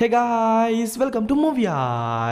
Hey guys welcome to movie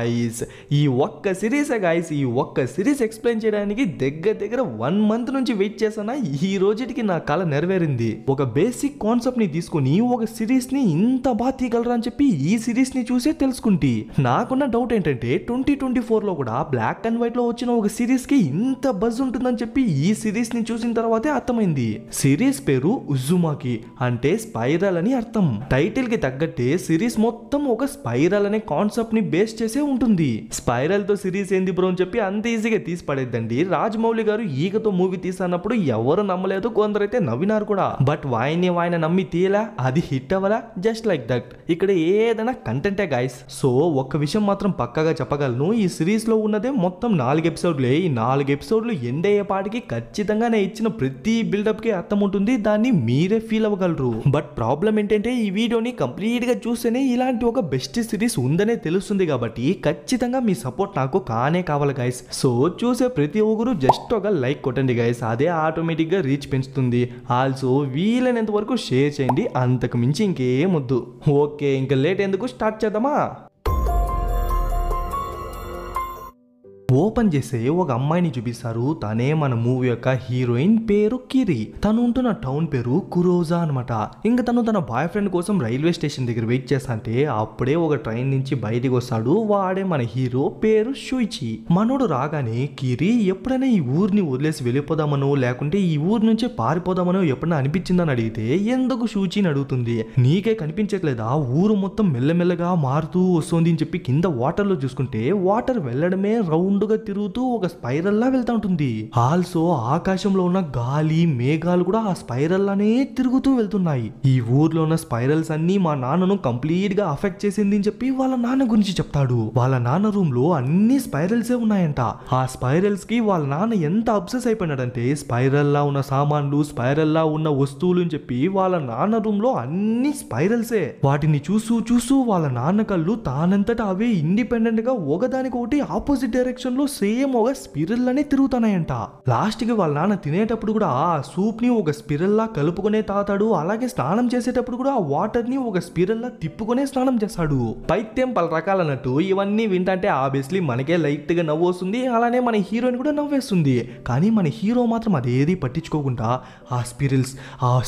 ice. ఈ ఒక్క సిరీసే guys, ఈ ఒక్క సిరీస్ ఎక్స్ప్లెయిన్ చేయడానికి దగ్గర 1 మంత్ నుంచి వెయిట్ చేశానా. ఈ రోజుకి నా కళ నెరవేరింది. ఒక బేసిక్ కాన్సెప్ట్ ని తీసుకుని ఒక సిరీస్ ని ఇంత బాగా తీయగలరా అని చెప్పి ఈ సిరీస్ ని చూసే తెలుసుకుంటే నాకున్న డౌట్ ఏంటంటే 2024 లో కూడా బ్లాక్ అండ్ వైట్ లో వచ్చిన ఒక సిరీస్ కి ఇంత బజ్ ఉంటుందని చెప్పి ఈ సిరీస్ ని చూసిన తర్వాతే అర్థమైంది. సిరీస్ పేరు ఉజుమాకి అంటే స్పైరల్ అని అర్థం. టైటిల్ కి తగ్గట్టే సిరీస్ మొత్తం ఒక స్పైరల్ అనే కాన్సెప్ట్ ని బేస్ చేసే ఉంటుంది. స్పైరల్ తో సిరీస్ ఏంది బ్రో అని చెప్పి అంత ఈజీగా తీసి పడేద్దండి. రాజమౌళి గారు ఈగతో మూవీ తీసినప్పుడు ఎవరు నమ్మలేదు, కొందరైతే నవ్వినారు కూడా. బట్ వాయిని నమ్మి తీయలా, అది హిట్ అవ్వలా. Just like that. ఇక్కడ ఏదైనా కంటెంటే గాయస్. సో ఒక్క విషయం మాత్రం పక్కాగా చెప్పగలను, ఈ సిరీస్ లో ఉన్నదే మొత్తం 4 ఎపిసోడ్లే. ఈ 4 ఎపిసోడ్లు ఎండ్ అయ్యే పాటికి ఖచ్చితంగా నేను ఇచ్చిన ప్రతి బిల్డప్ కి అర్థం ఉంటుంది. దాన్ని మీరే ఫీల్ అవ్వగలరు. బట్ ప్రాబ్లం ఏంటంటే ఈ వీడియోని కంప్లీట్ గా చూస్తేనే ఇలాంటి ఒక బెస్ట్ సిరీస్ ఉందనే తెలుస్తుంది. కాబట్టి ఖచ్చితంగా మీ సపోర్ట్ నాకు కావాలి గైస్. సో చూసే ప్రతి ఒక్కరు జస్ట్ ఒక లైక్ కొట్టండి గైస్, అదే ఆటోమేటిక్ గా రీచ్ పెంచుతుంది. ఆల్సో వీలైనంత వరకు షేర్ చేయండి, అంతకు మించి ఇంకేం వద్దు. ఓకే, ఇంకా లేట్ ఎందుకు, స్టార్ట్ చేద్దామా. ఓపెన్ చేసే ఒక అమ్మాయిని చూపిస్తారు. తనే మన మూవీ యొక్క హీరోయిన్. పేరు కిరి. తను ఉంటున్న టౌన్ పేరు కురోజా అనమాట. ఇంకా తను తన బాయ్ ఫ్రెండ్ కోసం రైల్వే స్టేషన్ దగ్గర వెయిట్ చేస్తా అంటే అప్పుడే ఒక ట్రైన్ నుంచి బయటికి వస్తాడు. వాడే మన హీరో, పేరు షూయిచి. మనోడు రాగానే కిరి ఎప్పుడైనా ఈ ఊరిని వదిలేసి వెళ్ళిపోదామనో లేకుంటే ఈ ఊరు నుంచి పారిపోదామనో ఎప్పుడైనా అనిపించిందని అడిగితే ఎందుకు షూయిచిని అడుగుతుంది. నీకే కనిపించట్లేదా ఊరు మొత్తం మెల్లమెల్లగా మారుతూ వస్తుంది అని చెప్పి కింద వాటర్ లో చూసుకుంటే వాటర్ వెళ్ళడమే రౌండ్ గా తిరుగుతూ ఒక స్పైరల్ లా వెళ్తా ఉంటుంది. ఆల్సో ఆకాశంలో ఉన్న గాలి మేఘాలు కూడా ఆ స్పైరల్ లానే తిరుగుతూ వెళ్తున్నాయి. ఈ ఊర్లో ఉన్న స్పైరల్స్ అన్ని మా నాన్నను కంప్లీట్ గా అఫెక్ట్ చేసింది అని చెప్పి వాళ్ళ నాన్న గురించి చెప్తాడు. వాళ్ళ నాన్న రూమ్ లో అన్ని స్పైరల్సే ఉన్నాయంట. ఆ స్పైరల్స్ కి వాళ్ళ నాన్న ఎంత అబ్సెస్ అయిపోయినాడంటే స్పైరల్ లా ఉన్న సామాన్లు, స్పైరల్ లా ఉన్న వస్తువులు అని చెప్పి వాళ్ళ నాన్న రూమ్ లో అన్ని స్పైరల్సే. వాటిని చూస్తూ వాళ్ళ నాన్న కళ్ళు తానంతటా అవే ఇండిపెండెంట్ గా ఒకదానికొకటి ఆపోజిట్ డైరెక్షన్ లో సేమ్ ఒక స్పిరల్ అనే తిరుగుతున్నాయంట. లాస్ట్ కి వాళ్ళ నాన్న తినేటప్పుడు కూడా ఆ సూప్ ని ఒక స్పిరల్ లా కలుపుకునే తాతాడు. అలాగే స్నానం చేసేటప్పుడు కూడా ఆ వాటర్ ని ఒక స్పిరల్ లా తిప్పుకునే స్నానం చేస్తాడు. పైత్యం పలు రకాలన్నట్టు ఇవన్నీ వింటే ఆబ్వియస్లీ మనకే లైట్ గా నవ్వు వస్తుంది. అలానే మన హీరోయిన్ కూడా నవ్వేస్తుంది. కానీ మన హీరో మాత్రం అదేది పట్టించుకోకుండా ఆ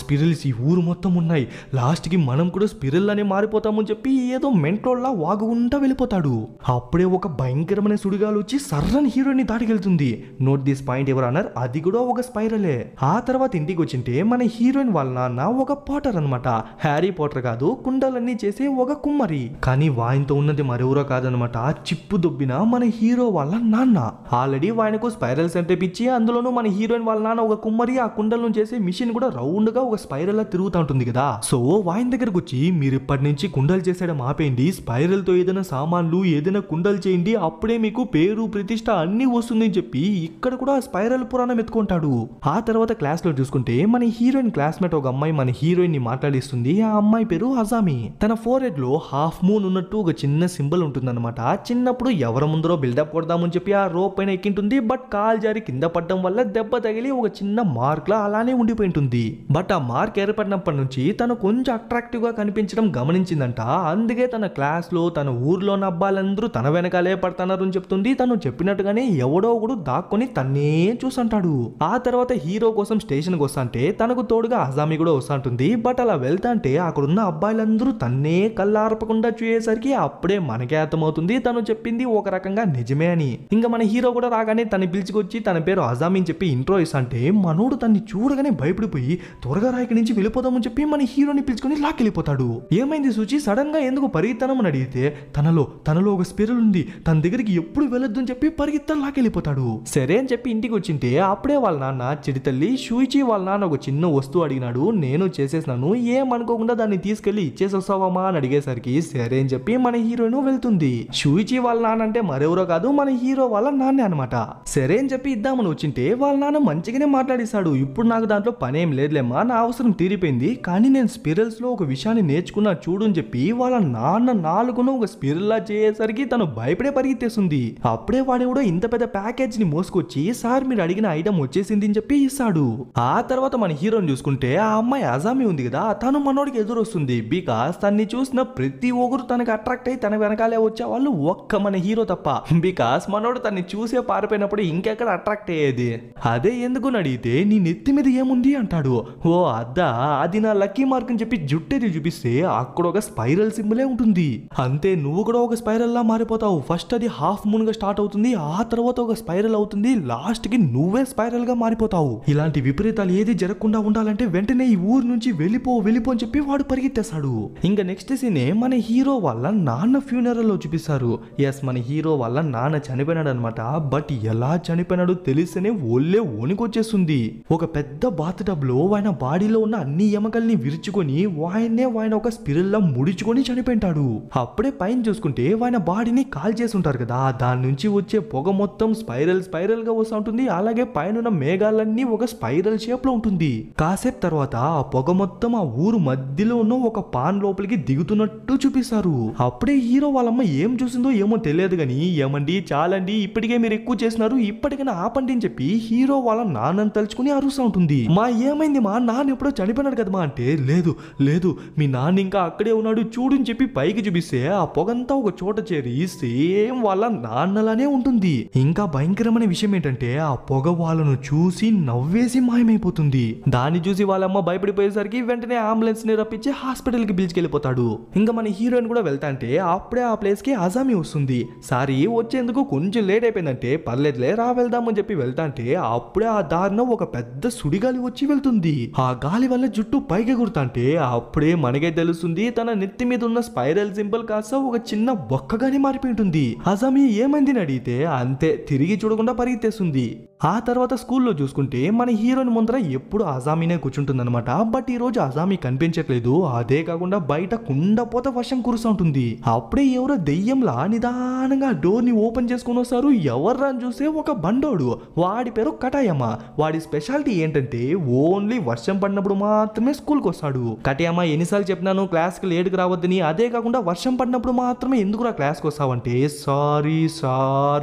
స్పిరల్స్ ఈ ఊరు మొత్తం ఉన్నాయి, లాస్ట్ కి మనం కూడా స్పిరల్ అనే మారిపోతామని చెప్పి ఏదో మెంటోల్లా వాగుకుంటా వెళ్ళిపోతాడు. అప్పుడే ఒక భయంకరమైన సుడిగాలు వచ్చి సర్రని హీరోయిన్ దాటికెళ్తుంది. నోట్ దిస్ పాయింట్ ఎవరు అన్నారు, అది కూడా ఒక స్పైరలే. ఆ తర్వాత ఇంటికి వచ్చింటే మన హీరోయిన్ వాళ్ళ నాన్న ఒక పాటర్ అనమాట. హ్యారీ పాటర్ కాదు, కుండలన్నీ చేసే ఒక కుమ్మరి. కానీ వాయిన్తో ఉన్నది మరెవరో కాదనమాట, చిప్పు దొబ్బిన మన హీరో వాళ్ళ నాన్న. ఆల్రెడీ వాయనకు స్పైరల్స్ అంటే పిచ్చి. అందులోనూ మన హీరోయిన్ వాళ్ళ నాన్న ఒక కుమ్మరి. ఆ కుండలను చేసే మిషన్ కూడా రౌండ్ గా ఒక స్పైరల్ లా తిరుగుతూ ఉంటుంది కదా. సో వాయిన్ దగ్గరకు వచ్చి మీరు ఇప్పటి నుంచి కుండలు చేసేయడం ఆపేయండి, స్పైరల్ తో ఏదైనా సామాన్లు ఏదైనా కుండలు చేయండి, అప్పుడే మీకు పేరు ప్రతిష్ట అన్ని వస్తుందని చెప్పి ఇక్కడ కూడా స్పైరల్ పురాణం ఎత్తుకుంటాడు. ఆ తర్వాత క్లాస్ లో చూసుకుంటే మన హీరోయిన్ క్లాస్మేట్ ఒక అమ్మాయి మన హీరోయిన్ ని మాట్లాడిస్తుంది. ఆ అమ్మాయి పేరు అజామి. తన ఫోర్ హెడ్ లో హాఫ్ మూన్ ఉన్నట్టు ఒక చిన్న సింబల్ ఉంటుందన్నమాట. చిన్నప్పుడు ఎవరి ముందరో బిల్డప్ కొడదామని చెప్పి ఆ రోప్ పైన ఎక్కింటుంది. బట్ కాల్ జారి కింద పడడం వల్ల దెబ్బ తగిలి ఒక చిన్న మార్క్ లా అలానే ఉండిపోయింటుంది. బట్ ఆ మార్క్ ఏర్పడినప్పటి నుంచి తను కొంచెం అట్రాక్టివ్ గా కనిపించడం గమనించిందంట. అందుకే తన క్లాస్ లో తన ఊర్లో ఉన్న అబ్బాయిలందరూ తన వెనకాలే పడుతున్నారు అని చెప్తుంది. తను చెప్పినట్టుగానే ఎవడో ఒకడు దాక్కొని తన్నే చూసంటాడు. ఆ తర్వాత హీరో కోసం స్టేషన్ కి వస్తాంటే తనకు తోడుగా అజామి కూడా వస్తాంటుంది. బట్ అలా వెళ్తాంటే అక్కడున్న అబ్బాయిలందరూ తన్నే కళ్ళార్పకుండా చూసేసరికి అప్పుడే మనకే అర్థమవుతుంది తను చెప్పింది ఒక రకంగా నిజమే అని. ఇంకా మన హీరో కూడా రాగానే తను పిలిచికొచ్చి తన పేరు అజామి అని చెప్పి ఇంట్రో ఇస్తాంటే మనోడు తన్ని చూడగానే భయపడిపోయి త్వరగా రాయికి నుంచి వెళ్ళిపోదామని చెప్పి మన హీరోని పిలుచుకొని లాక్కెళ్ళిపోతాడు. ఏమైంది సూచి, సడన్ గా ఎందుకు పరిగెత్తనం అని అడిగితే తనలో ఒక స్పిరల్ ఉంది, తన దగ్గరికి ఎప్పుడు వెళ్ళొద్దు అని చెప్పి పరిగెత్తలు లాకెళ్ళిపోతాడు. సరే అని చెప్పి ఇంటికి వచ్చింటే అప్పుడే వాళ్ళ నాన్న చిడితల్లి షూయిచి వాళ్ళ నాన్న ఒక చిన్న వస్తువు అడిగినాడు. నేను చేసేసినాను, ఏమనుకోకుండా దాన్ని తీసుకెళ్లి ఇచ్చేసి వస్తావమ్మా అని అడిగేసరికి సరే అని చెప్పి మన హీరోయిన్ వెళ్తుంది. షూయిచి వాళ్ళ నాన్న అంటే మరెవరో కాదు, మన హీరో వాళ్ళ నాన్నే అనమాట. సరే అని చెప్పి ఇద్దామని వచ్చింటే వాళ్ళ నాన్న మంచిగానే మాట్లాడిస్తాడు. ఇప్పుడు నాకు దాంట్లో పనేం లేదులేమ్మా, నా అవసరం తీరిపోయింది. కానీ నేను స్పిరల్స్ లో ఒక విషయాన్ని నేర్చుకున్నా చూడు అని చెప్పి వాళ్ళ నాన్న నాలుగును ఒక స్పిరల్ లా చేసేసరికి తను భయపడే పరిగెత్తేస్తుంది. అప్పుడే వాడే వాడెవడో ఇంత పెద్ద ప్యాకేజ్ ని మోసుకొచ్చి సార్ మీరు అడిగిన ఐటమ్ వచ్చేసింది అని చెప్పి ఇస్తాడు. ఆ తర్వాత మన హీరోని చూసుకుంటే ఆ అమ్మాయి అజామి ఉంది కదా, తను మనోడికి ఎదురొస్తుంది. బికాస్ తన్ని చూసిన ప్రతి ఒక్కరు తనకు అట్రాక్ట్ అయ్యి తన వెనకాలే వచ్చే వాళ్ళు ఒక్క మన హీరో తప్ప. బికాస్ మనోడు తన్ని చూసే పారిపోయినప్పుడు ఇంకెక్కడ అట్రాక్ట్ అయ్యేది. అదే ఎందుకు అడిగితే నీ నెత్తి మీద ఏముంది అంటాడు. ఓ అద్దా, అది నా లక్కీ మార్క్ అని చెప్పి జుట్టేది చూపిస్తే అక్కడ ఒక స్పైరల్ సింబలే ఉంటుంది. అంతే, నువ్వు కూడా ఒక స్పైరల్ లా మారిపోతావు. ఫస్ట్ అది హాఫ్ మూన్ గా స్టార్ట్ అవుతుంది, ఆ తర్వాత ఒక స్పైరల్ అవుతుంది, లాస్ట్ కి నువ్వే స్పైరల్ గా మారిపోతావు. ఇలాంటి విపరీతాలు ఏది జరగకుండా ఉండాలంటే వెంటనే ఈ ఊరు నుంచి వెళ్ళిపో అని చెప్పి వాడు పరిగెత్తేశాడు. ఇంకా నెక్స్ట్ సీనే మన హీరో వాళ్ళ నాన్న ఫ్యూనరల్ లో చూపిస్తారు. ఎస్, మన హీరో వాళ్ళ నాన్న చనిపోయినాడు అనమాట. బట్ ఎలా చనిపోయినాడు తెలిస్తేనే ఒళ్ళే వణికొచ్చేస్తుంది. ఒక పెద్ద బాత్ టబ్ లో ఆయన బాడీలో ఉన్న అన్ని ఎమకల్ని విరుచుకొని ఆయన ఒక స్పిరిల్ లా ముడుచుకొని చనిపోయింటాడు. అప్పుడే పైన చూసుకుంటే ఆయన బాడీని కాల్ చేసి ఉంటారు కదా, దాని నుంచి వచ్చే పొగ మొత్తం స్పైరల్ గా వస్తూ ఉంటుంది. అలాగే పైన మేఘాలన్నీ ఒక స్పైరల్ షేప్ లో ఉంటుంది. కాసేపు తర్వాత ఆ పొగ మొత్తం ఆ ఊరు మధ్యలో ఉన్న ఒక పాన్ లోపలికి దిగుతున్నట్టు చూపిస్తారు. అప్పుడే హీరో వాళ్ళమ్మ ఏం చూసిందో ఏమో తెలియదు గాని, ఏమండి చాలండి, ఇప్పటికే మీరు ఎక్కువ చేసినారు, ఇప్పటికైనా ఆపండి అని చెప్పి హీరో వాళ్ళ నాన్నని తలుచుకుని అరుస్తూ ఉంటుంది. మా ఏమైంది, మా నాన్న ఎప్పుడో చనిపోయినాడు కదమా అంటే, లేదు లేదు మీ నాన్న ఇంకా అక్కడే ఉన్నాడు చూడు అని చెప్పి పైకి చూపిస్తే ఆ పొగంతా ఒక చోట చేరి సేమ్ వాళ్ళ నాన్నలానే ఉంటుంది. ఇంకా భయంకరమైన విషయం ఏంటంటే ఆ పొగ వాళ్ళను చూసి నవ్వేసి మాయమైపోతుంది. దాన్ని చూసి వాళ్ళమ్మ భయపడిపోయేసరికి వెంటనే అంబులెన్స్ ని రప్పించి హాస్పిటల్ కి పిలిచుకెళ్ళిపోతాడు. ఇంకా మన హీరోయిన్ కూడా వెళ్తాంటే అప్పుడే ఆ ప్లేస్ కి అజామి వస్తుంది. సారీ వచ్చేందుకు కొంచెం లేట్ అయిపోయిందంటే, పర్లేదులే రా వెళ్దామని చెప్పి వెళ్తాంటే అప్పుడే ఆ దారిన ఒక పెద్ద సుడిగాలి వచ్చి వెళ్తుంది. ఆ గాలి వల్ల జుట్టు పైకి ఎగురుతాంటే అప్పుడే మనకే తెలుస్తుంది తన నెత్తి మీద ఉన్న స్పైరల్ సింబల్ కాస్త ఒక చిన్న బొక్కగానే మారిపోయి ఉంటుంది. అజామి ఏమైంది అని అడిగితే అంతే, తిరిగి చూడకుండా పరిగెత్తేస్తుంది. ఆ తర్వాత స్కూల్లో చూసుకుంటే మన హీరోయిన్ ముందర ఎప్పుడు అజామీనే కూర్చుంటుంది అనమాట. బట్ ఈ రోజు అజామీ కనిపించట్లేదు. అదే కాకుండా బయట కుండపోత వర్షం కురుస్తూ ఉంటుంది. అప్పుడే ఎవరో దెయ్యంలా నిదానంగా డోర్ ని ఓపెన్ చేసుకుని వస్తారు. ఎవర్రా అని చూస్తే ఒక బండోడు, వాడి పేరు కటాయమ్మ. వాడి స్పెషాలిటీ ఏంటంటే ఓన్లీ వర్షం పడినప్పుడు మాత్రమే స్కూల్కి వస్తాడు. కటాయమ్మ ఎన్నిసార్లు చెప్పినాను క్లాస్కి లేటుకు రావద్దని, అదే కాకుండా వర్షం పడినప్పుడు మాత్రమే ఎందుకురా క్లాస్కి వస్తావంటే సారీ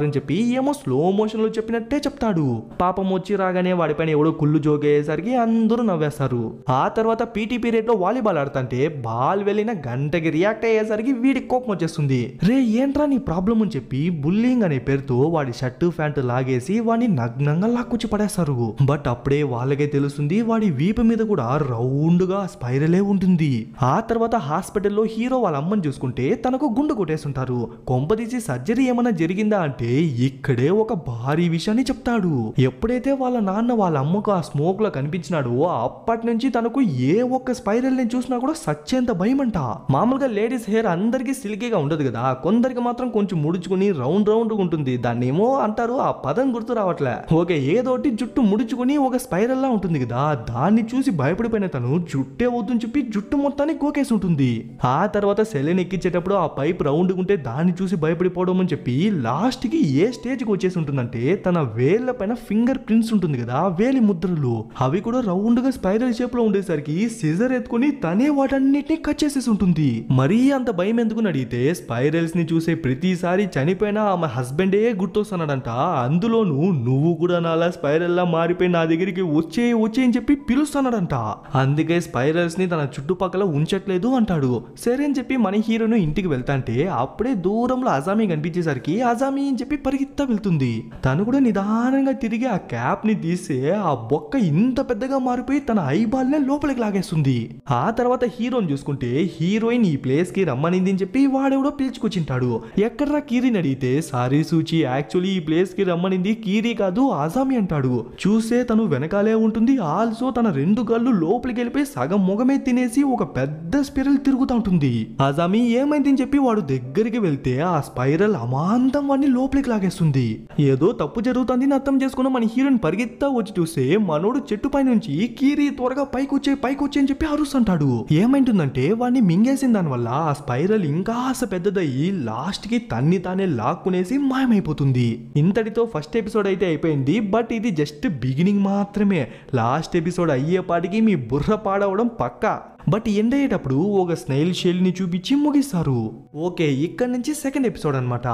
అని చెప్పి ఏమో స్లో మోషన్ లో చెప్పినట్టే చెప్తాడు. పాపం వచ్చి రాగానే వాడిపైన ఎవడో కుళ్ళు జోగేసరికి అందరూ నవ్వేస్తారు. ఆ తర్వాత పీటీ పీరియడ్ లో వాలీబాల్ ఆడుతుంటే బాల్ వెళ్ళిన గంటకి రియాక్ట్ అయ్యేసరికి వీడికి కోపం వచ్చేస్తుంది. రే ఏంట్రా నీ ప్రాబ్లం అని చెప్పి బుల్లింగ్ అనే పేరుతో వాడి షర్టు ప్యాంటు లాగేసి వాడిని నగ్నంగా లాక్కొచ్చి పడేస్తారు. బట్ అప్పుడే వాళ్ళకే తెలుస్తుంది వాడి వీపు మీద కూడా రౌండ్ గా స్పైరలే ఉంటుంది. ఆ తర్వాత హాస్పిటల్లో హీరో వాళ్ళ అమ్మని చూసుకుంటే తనకు గుండు కొట్టేస్తుంటారు. కొంపదీసి సర్జరీ ఏమైనా జరిగిందా అంటే ఇక్కడే ఒక భారీ విషయాన్ని చెప్తాడు. ఎప్పుడైతే వాళ్ళ నాన్న వాళ్ళ అమ్మకు ఆ స్మోక్ లో కనిపించినాడో అప్పటి నుంచి తనకు ఏ ఒక్క స్పైరల్ ని చూసినా కూడా సచ్చేంత భయం అంట. మామూలుగా లేడీస్ హెయిర్ అందరికి సిల్కీగా ఉండదు కదా, కొందరికి మాత్రం కొంచెం ముడుచుకుని రౌండ్ ఉంటుంది. దాన్ని ఏమో అంటారు, ఆ పదం గుర్తు రావట్లే. ఓకే, ఏదోటి జుట్టు ముడుచుకుని ఒక స్పైరల్ లా ఉంటుంది కదా, దాన్ని చూసి భయపడిపోయిన తను జుట్టే వద్దని చెప్పి జుట్టు మొత్తాన్ని కోకేసి ఉంటుంది. ఆ తర్వాత సెలెన్ ఎక్కించేటప్పుడు ఆ పైప్ రౌండ్ ఉంటే దాన్ని చూసి భయపడిపోవడం అని చెప్పి లాస్ట్ కి ఏ స్టేజ్ కి వచ్చేసి ఉంటుందంటే తన వేళ్ల పైన ఫింగర్ ప్రింట్స్ ఉంటుంది కదా, వేలి ముద్రలు, అవి కూడా రౌండ్ గా స్పైరల్ షేప్ లో ఉండేసరికి సిజర్ ఎత్తుకుని తనే వాటన్నిటిని కట్ చేసేసి ఉంటుంది. మరీ అంత భయం ఎందుకు అడిగితే స్పైరల్స్ ని చూసే ప్రతిసారి చనిపోయినా ఆమె హస్బెండే గుర్తొస్తున్నాడంట. అందులోనూ నువ్వు కూడా నాలా స్పైరల్ లా మారిపోయి నా దగ్గరికి వచ్చే అని చెప్పి పిలుస్తున్నాడంట. అందుకే స్పైరల్స్ ని తన చుట్టుపక్కల ఉంచట్లేదు అంటాడు. సరే అని చెప్పి మన హీరోను ఇంటికి వెళ్తాంటే అప్పుడే దూరంలో అజామీ కనిపించేసరికి అజామీ అని చెప్పి పరిగెత్తా వెళ్తుంది. తను కూడా నిదానంగా తిరిగి ఆ క్యాప్ ని తీసే ఆ బొక్క ఇంత పెద్దగా మారిపోయి తన ఐబాల్ నే లోపలికి లాగేస్తుంది. ఆ తర్వాత హీరోని చూసుకుంటే హీరోయిన్ ఈ ప్లేస్ కి రమ్మనింది అని చెప్పి వాడెవడో పిలుచుకొచ్చింటాడు. ఎక్కడ్రా కీరీని అడిగితే సారీ సూచి, యాక్చువల్లీ ఈ ప్లేస్ కి రమ్మనింది కీరీ కాదు అజామీ అంటాడు. చూసే తను వెనకాలే ఉంటుంది. ఆల్సో తన రెండు కళ్ళు లోపలికి వెళ్ళిపోయి సగం ముఖమే తినేసి ఒక పెద్ద స్పైరల్ తిరుగుతూ ఉంటుంది. అజామీ ఏమైంది అని చెప్పి వాడు దగ్గరికి వెళ్తే ఆ స్పైరల్ అమాంతం వాడిని లోపలికి లాగేస్తుంది. ఏదో తప్పు జరుగుతుంది అర్థం చేసుకున్న మన హీరోయిన్ పరిగెత్తా వచ్చి చూస్తే మనోడు చెట్టు పై నుంచి కీరీ త్వరగా పైకొచ్చే అని చెప్పి అరుస్తుంటాడు. ఏమైంటుందంటే వాడిని మింగేసిన దాని వల్ల ఆ స్పైరల్ ఇంకా పెద్దదయ్యి లాస్ట్ కి తన్ని తానే లాక్కునేసి మాయమైపోతుంది. ఇంతటితో ఫస్ట్ ఎపిసోడ్ అయితే అయిపోయింది. బట్ ఇది జస్ట్ బిగినింగ్ మాత్రమే. లాస్ట్ ఎపిసోడ్ అయ్యేపాటికి మీ బుర్ర పాడవడం పక్కా. బట్ ఎండ్ అయ్యేటప్పుడు ఒక స్నైల్ షెల్ ని చూపించి ముగిస్తారు. ఓకే, ఇక్కడ నుంచి సెకండ్ ఎపిసోడ్ అనమాట.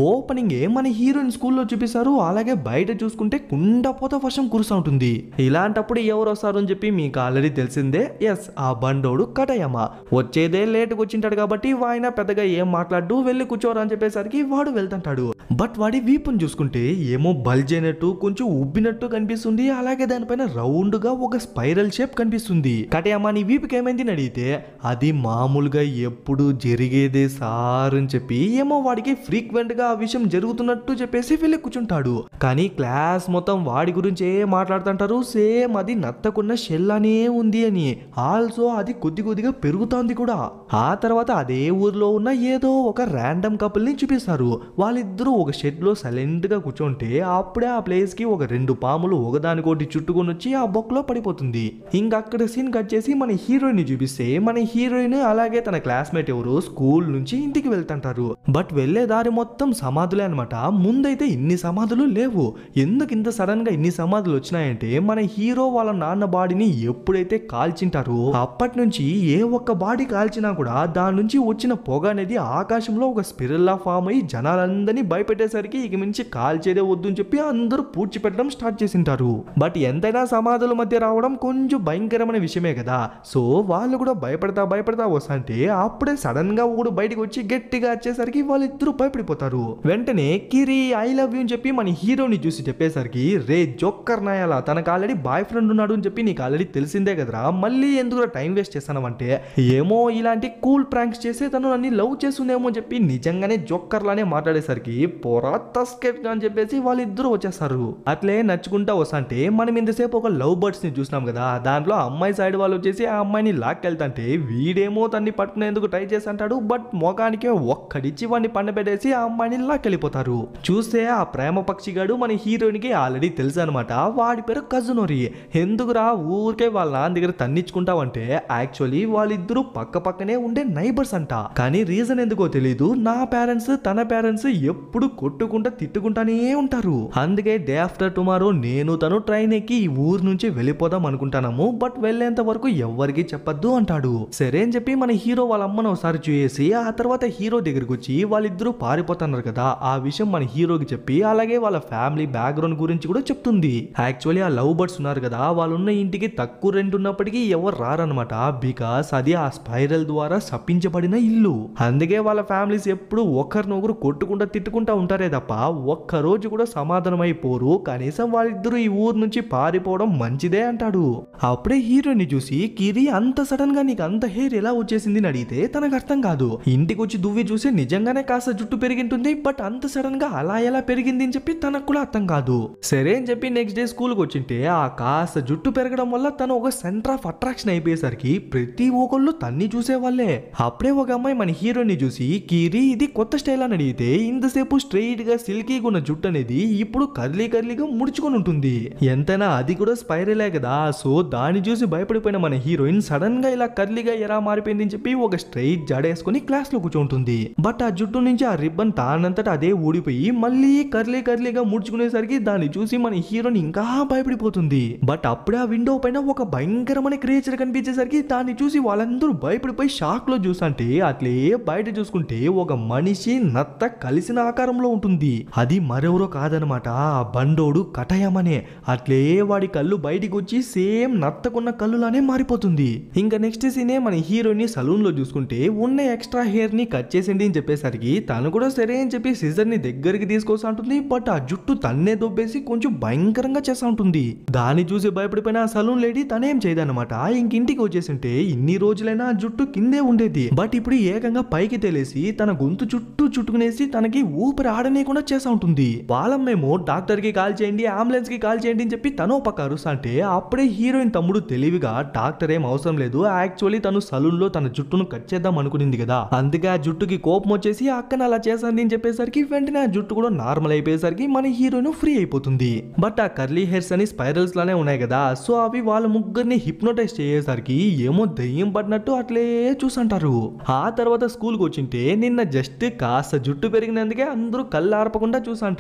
ఓపెనింగ్ మన హీరోయిన్ స్కూల్లో చూపిస్తారు. అలాగే బయట చూసుకుంటే కుండపోత వర్షం కురుస్తూ ఉంటుంది. ఇలాంటప్పుడు ఎవరు వస్తారు అని చెప్పి మీకు ఆల్రెడీ తెలిసిందే. ఎస్, ఆ బండోడు కటయమ. వచ్చేదే లేట్గా వచ్చింటాడు కాబట్టి ఆయన పెద్దగా ఏం మాట్లాడు, వెళ్ళి కూర్చోరా అని చెప్పేసరికి వాడు వెళ్తుంటాడు. బట్ వాడి వీపుని చూసుకుంటే ఏమో బల్జ్ అయినట్టు కొంచెం ఉబ్బినట్టు కనిపిస్తుంది. అలాగే దానిపైన రౌండ్ గా ఒక స్పైరల్ షేప్ కనిపిస్తుంది. కటయమ నీ వీపుకి ఏమైంది అని అడిగితే అది మామూలుగా ఎప్పుడు జరిగేదే సార్ అని చెప్పి ఏమో వాడికి ఫ్రీక్వెంట్ గా ఆ విషయం జరుగుతున్నట్టు చెప్పేసి వెళ్ళి కూర్చుంటాడు. కానీ క్లాస్ మొత్తం వాడి గురించే మాట్లాడుతుంటారు. సేమ్ అది నత్తకున్న షెల్ అనే ఉంది అని. ఆల్సో అది కొద్దిగా పెరుగుతోంది కూడా. ఆ తర్వాత అదే ఊర్లో ఉన్న ఏదో ఒక ర్యాండమ్ కపుల్ ని చూపిస్తారు. వాళ్ళిద్దరూ ఒక షెడ్ లో సైలెంట్ గా కూర్చుంటే అప్పుడే ఆ ప్లేస్ కి ఒక 2 పాములు ఒకదానికోటి చుట్టుకొని వచ్చి ఆ బొక్కలో పడిపోతుంది. ఇంకా అక్కడ సీన్ కట్ చేసి మన హీరోయిన్ ని చూపిస్తే మన హీరోయిన్ అలాగే తన క్లాస్మేట్ ఎవరు స్కూల్ నుంచి ఇంటికి వెళ్తుంటారు. బట్ వెళ్లే దారి మొత్తం సమాధులే అనమాట. ముందైతే ఇన్ని సమాధులు లేవు. ఎందుకు ఇంత సడన్ గా ఇన్ని సమాధులు వచ్చినాయంటే మన హీరో వాళ్ళ నాన్న బాడీని ఎప్పుడైతే కాల్చింటారో అప్పటి నుంచి ఏ ఒక్క బాడీ కాల్చినా కూడా దాని నుంచి వచ్చిన పొగ అనేది ఆకాశంలో ఒక స్పిరల్లా ఫామ్ అయ్యి జనాలందరినీ భయపెట్టేసరికి ఇక మించి కాల్చేదే వద్దు అని చెప్పి అందరూ పూడ్చిపెట్టడం స్టార్ట్ చేసింటారు. బట్ ఎంతైనా సమాధుల మధ్య రావడం కొంచెం భయంకరమైన విషయమే కదా. సో వాళ్ళు కూడా భయపడతా వస్తుంటే అప్పుడే సడన్ గా ఒకడు బయటకు వచ్చి గట్టిగా వచ్చేసరికి వాళ్ళిద్దరూ భయపడిపోతారు. వెంటనే కిరి ఐ లవ్ యూ అని చెప్పి మన హీరోని చూసి చెప్పేసరికి రే జోక్కర్ నాయాల, తనకు ఆల్రెడీ బాయ్ ఫ్రెండ్ ఉన్నాడు అని చెప్పి నీకు ఆల్రెడీ తెలిసిందే కదరా, మళ్ళీ ఎందుకు టైం వేస్ట్ చేస్తానంటే ఏమో ఇలాంటి కూల్ ప్రాంక్స్ చేసే తను నన్ను లవ్ చేస్తుందేమో అని చెప్పి నిజంగానే జోక్కర్ లానే మాట్లాడేసరికి పోరా తస్కెట్ అని చెప్పేసి వాళ్ళిద్దరూ వచ్చేస్తారు. అట్లే నచ్చుకుంటా వస్తుంటే మనం ఇంతసేపు ఒక లవ్ బర్డ్స్ ని చూసినాం కదా, దాంట్లో అమ్మాయి సైడ్ వాళ్ళు వచ్చేసి ఆ అమ్మాయిని లాక్కెళ్తాంటే వీడేమో తన్ని పట్టుకునేందుకు ట్రై చేస్తుంటాడు. బట్ మొఖానికి ఒక్కడిచ్చి వాడిని పండబెట్టేసి ఆ అమ్మాయిని లాక్కెళ్ళిపోతారు. చూస్తే ఆ ప్రేమ పక్షిగాడు మన హీరోయిన్ కి ఆల్రెడీ తెలుసు అనమాట. వాడి పేరు కజునోరి. ఎందుకురా ఊరికే వాళ్ళ నాన్న దగ్గర తన్నిచ్చుకుంటావంటే యాక్చువల్లీ వాళ్ళిద్దరూ పక్కనే ఉండే నైబర్స్ అంట. కానీ రీజన్ ఎందుకో తెలీదు, నా పేరెంట్స్ తన పేరెంట్స్ ఎప్పుడు కొట్టుకుంటా తిట్టుకుంటానే ఉంటారు. అందుకే డే ఆఫ్టర్ టుమారో నేను తను ట్రైన్ ఎక్కి ఈ ఊరు నుంచి వెళ్ళిపోదాం అనుకుంటాము. బట్ వెళ్ళేంత వరకు ఎవ్వరికి చెప్పద్దు అంటాడు. సరే అని చెప్పి మన హీరో వాళ్ళ అమ్మను ఒకసారి చూసి ఆ తర్వాత హీరో దగ్గరికి వచ్చి వాళ్ళిద్దరూ పారిపోతున్నారు కదా, ఆ విషయం మన హీరోకి చెప్పి అలాగే వాళ్ళ ఫ్యామిలీ బ్యాక్గ్రౌండ్ గురించి కూడా చెప్తుంది. యాక్చువల్లీ ఆ లవ్ బర్డ్స్ ఉన్నారు కదా, వాళ్ళు ఉన్న ఇంటికి తక్కువ రెంట్ ఉన్నప్పటికీ ఎవరు రారనమాట. బికాస్ అది ఆ స్పైరల్ ద్వారా శపించబడిన ఇల్లు. అందుకే వాళ్ళ ఫ్యామిలీస్ ఎప్పుడు ఒకరినొకరు కొట్టుకుంటా తిట్టుకుంటా ఉంటారే తప్ప ఒక్క రోజు కూడా సమాధానం అయిపోరు. కనీసం వాళ్ళిద్దరూ ఈ ఊరు నుంచి పారిపోవడం మంచిదే అంటాడు. అప్పుడే హీరోని చూసి కిరి అంత సడన్ గా నీకు అంత హెయిర్ ఎలా వచ్చేసింది అని అడిగితే తనకు అర్థం కాదు. ఇంటికి వచ్చి దువ్వి చూసి నిజంగానే కాస్త జుట్టు పెరిగింటుంది. బట్ అంత సడన్ గా అలా ఎలా పెరిగింది అని చెప్పి తనకు కూడా అర్థం కాదు. సరే అని చెప్పి నెక్స్ట్ డే స్కూల్ కి వచ్చింటే ఆ కాస్త జుట్టు పెరగడం వల్ల తను ఒక సెంటర్ ఆఫ్ అట్రాక్షన్ అయిపోయేసరికి ప్రతి ఒక్కళ్ళు తన్ని చూసేవాళ్లే. అప్పుడే ఒక అమ్మాయి మన హీరోని చూసి కిరి ఇది కొత్త స్టైల్ అని అడిగితే ఇంతసేపు స్ట్రైట్ గా సిల్కీగా ఉన్న జుట్టు అనేది ఇప్పుడు కర్లీగా ముడుచుకొని ఉంటుంది. ఎంతైనా అది కూడా స్పైరలే కదా. సో దాన్ని చూసి భయపడిపోయిన మన హీరోయిన్ సడన్ గా ఇలా కర్లీగా ఎలా మారిపోయింది అని చెప్పి ఒక స్ట్రైట్ జడేసుకుని క్లాస్ లో కూర్చుంటుంది. బట్ ఆ జుట్టు నుంచి ఆ రిబ్బన్ తానంతట అదే ఊడిపోయి మళ్ళీ కర్లీగా ముడుచుకునేసరికి దాన్ని చూసి మన హీరోయిన్ ఇంకా భయపడిపోతుంది. బట్ అప్పుడే ఆ విండో పైన ఒక భయంకరమైన క్రియేచర్ కనిపించేసరికి దాన్ని చూసి వాళ్ళందరూ భయపడిపోయి షాక్ లో చూసంటే అట్లే బయట చూసుకుంటే ఒక మనిషి నత్త కలిసిన ఆకారంలో ఉంటుంది. అది మరెవరో కాదనమాట, ఆ బండోడు కటయమనే. అట్లే వాడి కళ్ళు బయటికి వచ్చి సేమ్ నత్తకున్న కళ్ళులానే మారిపోతుంది. ఇంకా నెక్స్ట్ సీనే మన హీరోయిన్ సలూన్ లో చూసుకుంటే ఉన్న ఎక్స్ట్రా హెయిర్ ని కట్ చేసింది అని చెప్పేసరికి తను కూడా సరే అని చెప్పి సిజర్ ని దగ్గరికి తీసుకొస్తా ఉంటుంది. బట్ ఆ జుట్టు తన్నే దొబ్బేసి కొంచెం భయంకరంగా చేస్తా ఉంటుంది. దాన్ని చూసి భయపడిపోయిన ఆ సలూన్ లేడీ తనేం చేయదన్నమాట. ఇంకింటికి వచ్చేసింటే ఇన్ని రోజులైనా ఆ జుట్టు కిందే ఉండేది. బట్ ఇప్పుడు ఏకంగా పైకి తెలిసి తన గొంతు చుట్టూ చుట్టుకునేసి తనకి ఊపిరి ఆడనేకుండా చేస్తా ఉంటుంది. వాళ్ళమ్మేమో డాక్టర్ కి కాల్ చేయండి, అంబులెన్స్ కి కాల్ చేయండి అని చెప్పి తను పక్క అరుస్తా అంటే అప్పుడే హీరోయిన్ తమ్ముడు తెలివిగా డాక్టర్ ఏం అవసరం లేదు, యాక్చువల్లీ తను సలూన్ లో తన జుట్టును కట్ చేద్దాం అనుకునింది కదా, అందుకే ఆ జుట్టుకి కోపం వచ్చేసి అక్కన అలా చేసింది అని చెప్పేసరికి వెంటనే ఆ జుట్టు కూడా నార్మల్ అయిపోయేసరికి మన హీరోయిన్ ఫ్రీ అయిపోతుంది. బట్ ఆ కర్లీ హెయిర్స్ అని స్పైరల్స్ లానే ఉన్నాయి కదా, సో అవి వాళ్ళ ముగ్గురిని హిప్నోటైజ్ చేసేసరికి ఏమో దయ్యం పడినట్టు అట్లే చూసంటారు. ఆ తర్వాత స్కూల్ కి వచ్చింటే నిన్న జస్ట్ కాస్త జుట్టు పెరిగినందుకే అందరూ కళ్ళు ఆర్పకుండా చూసంటారు.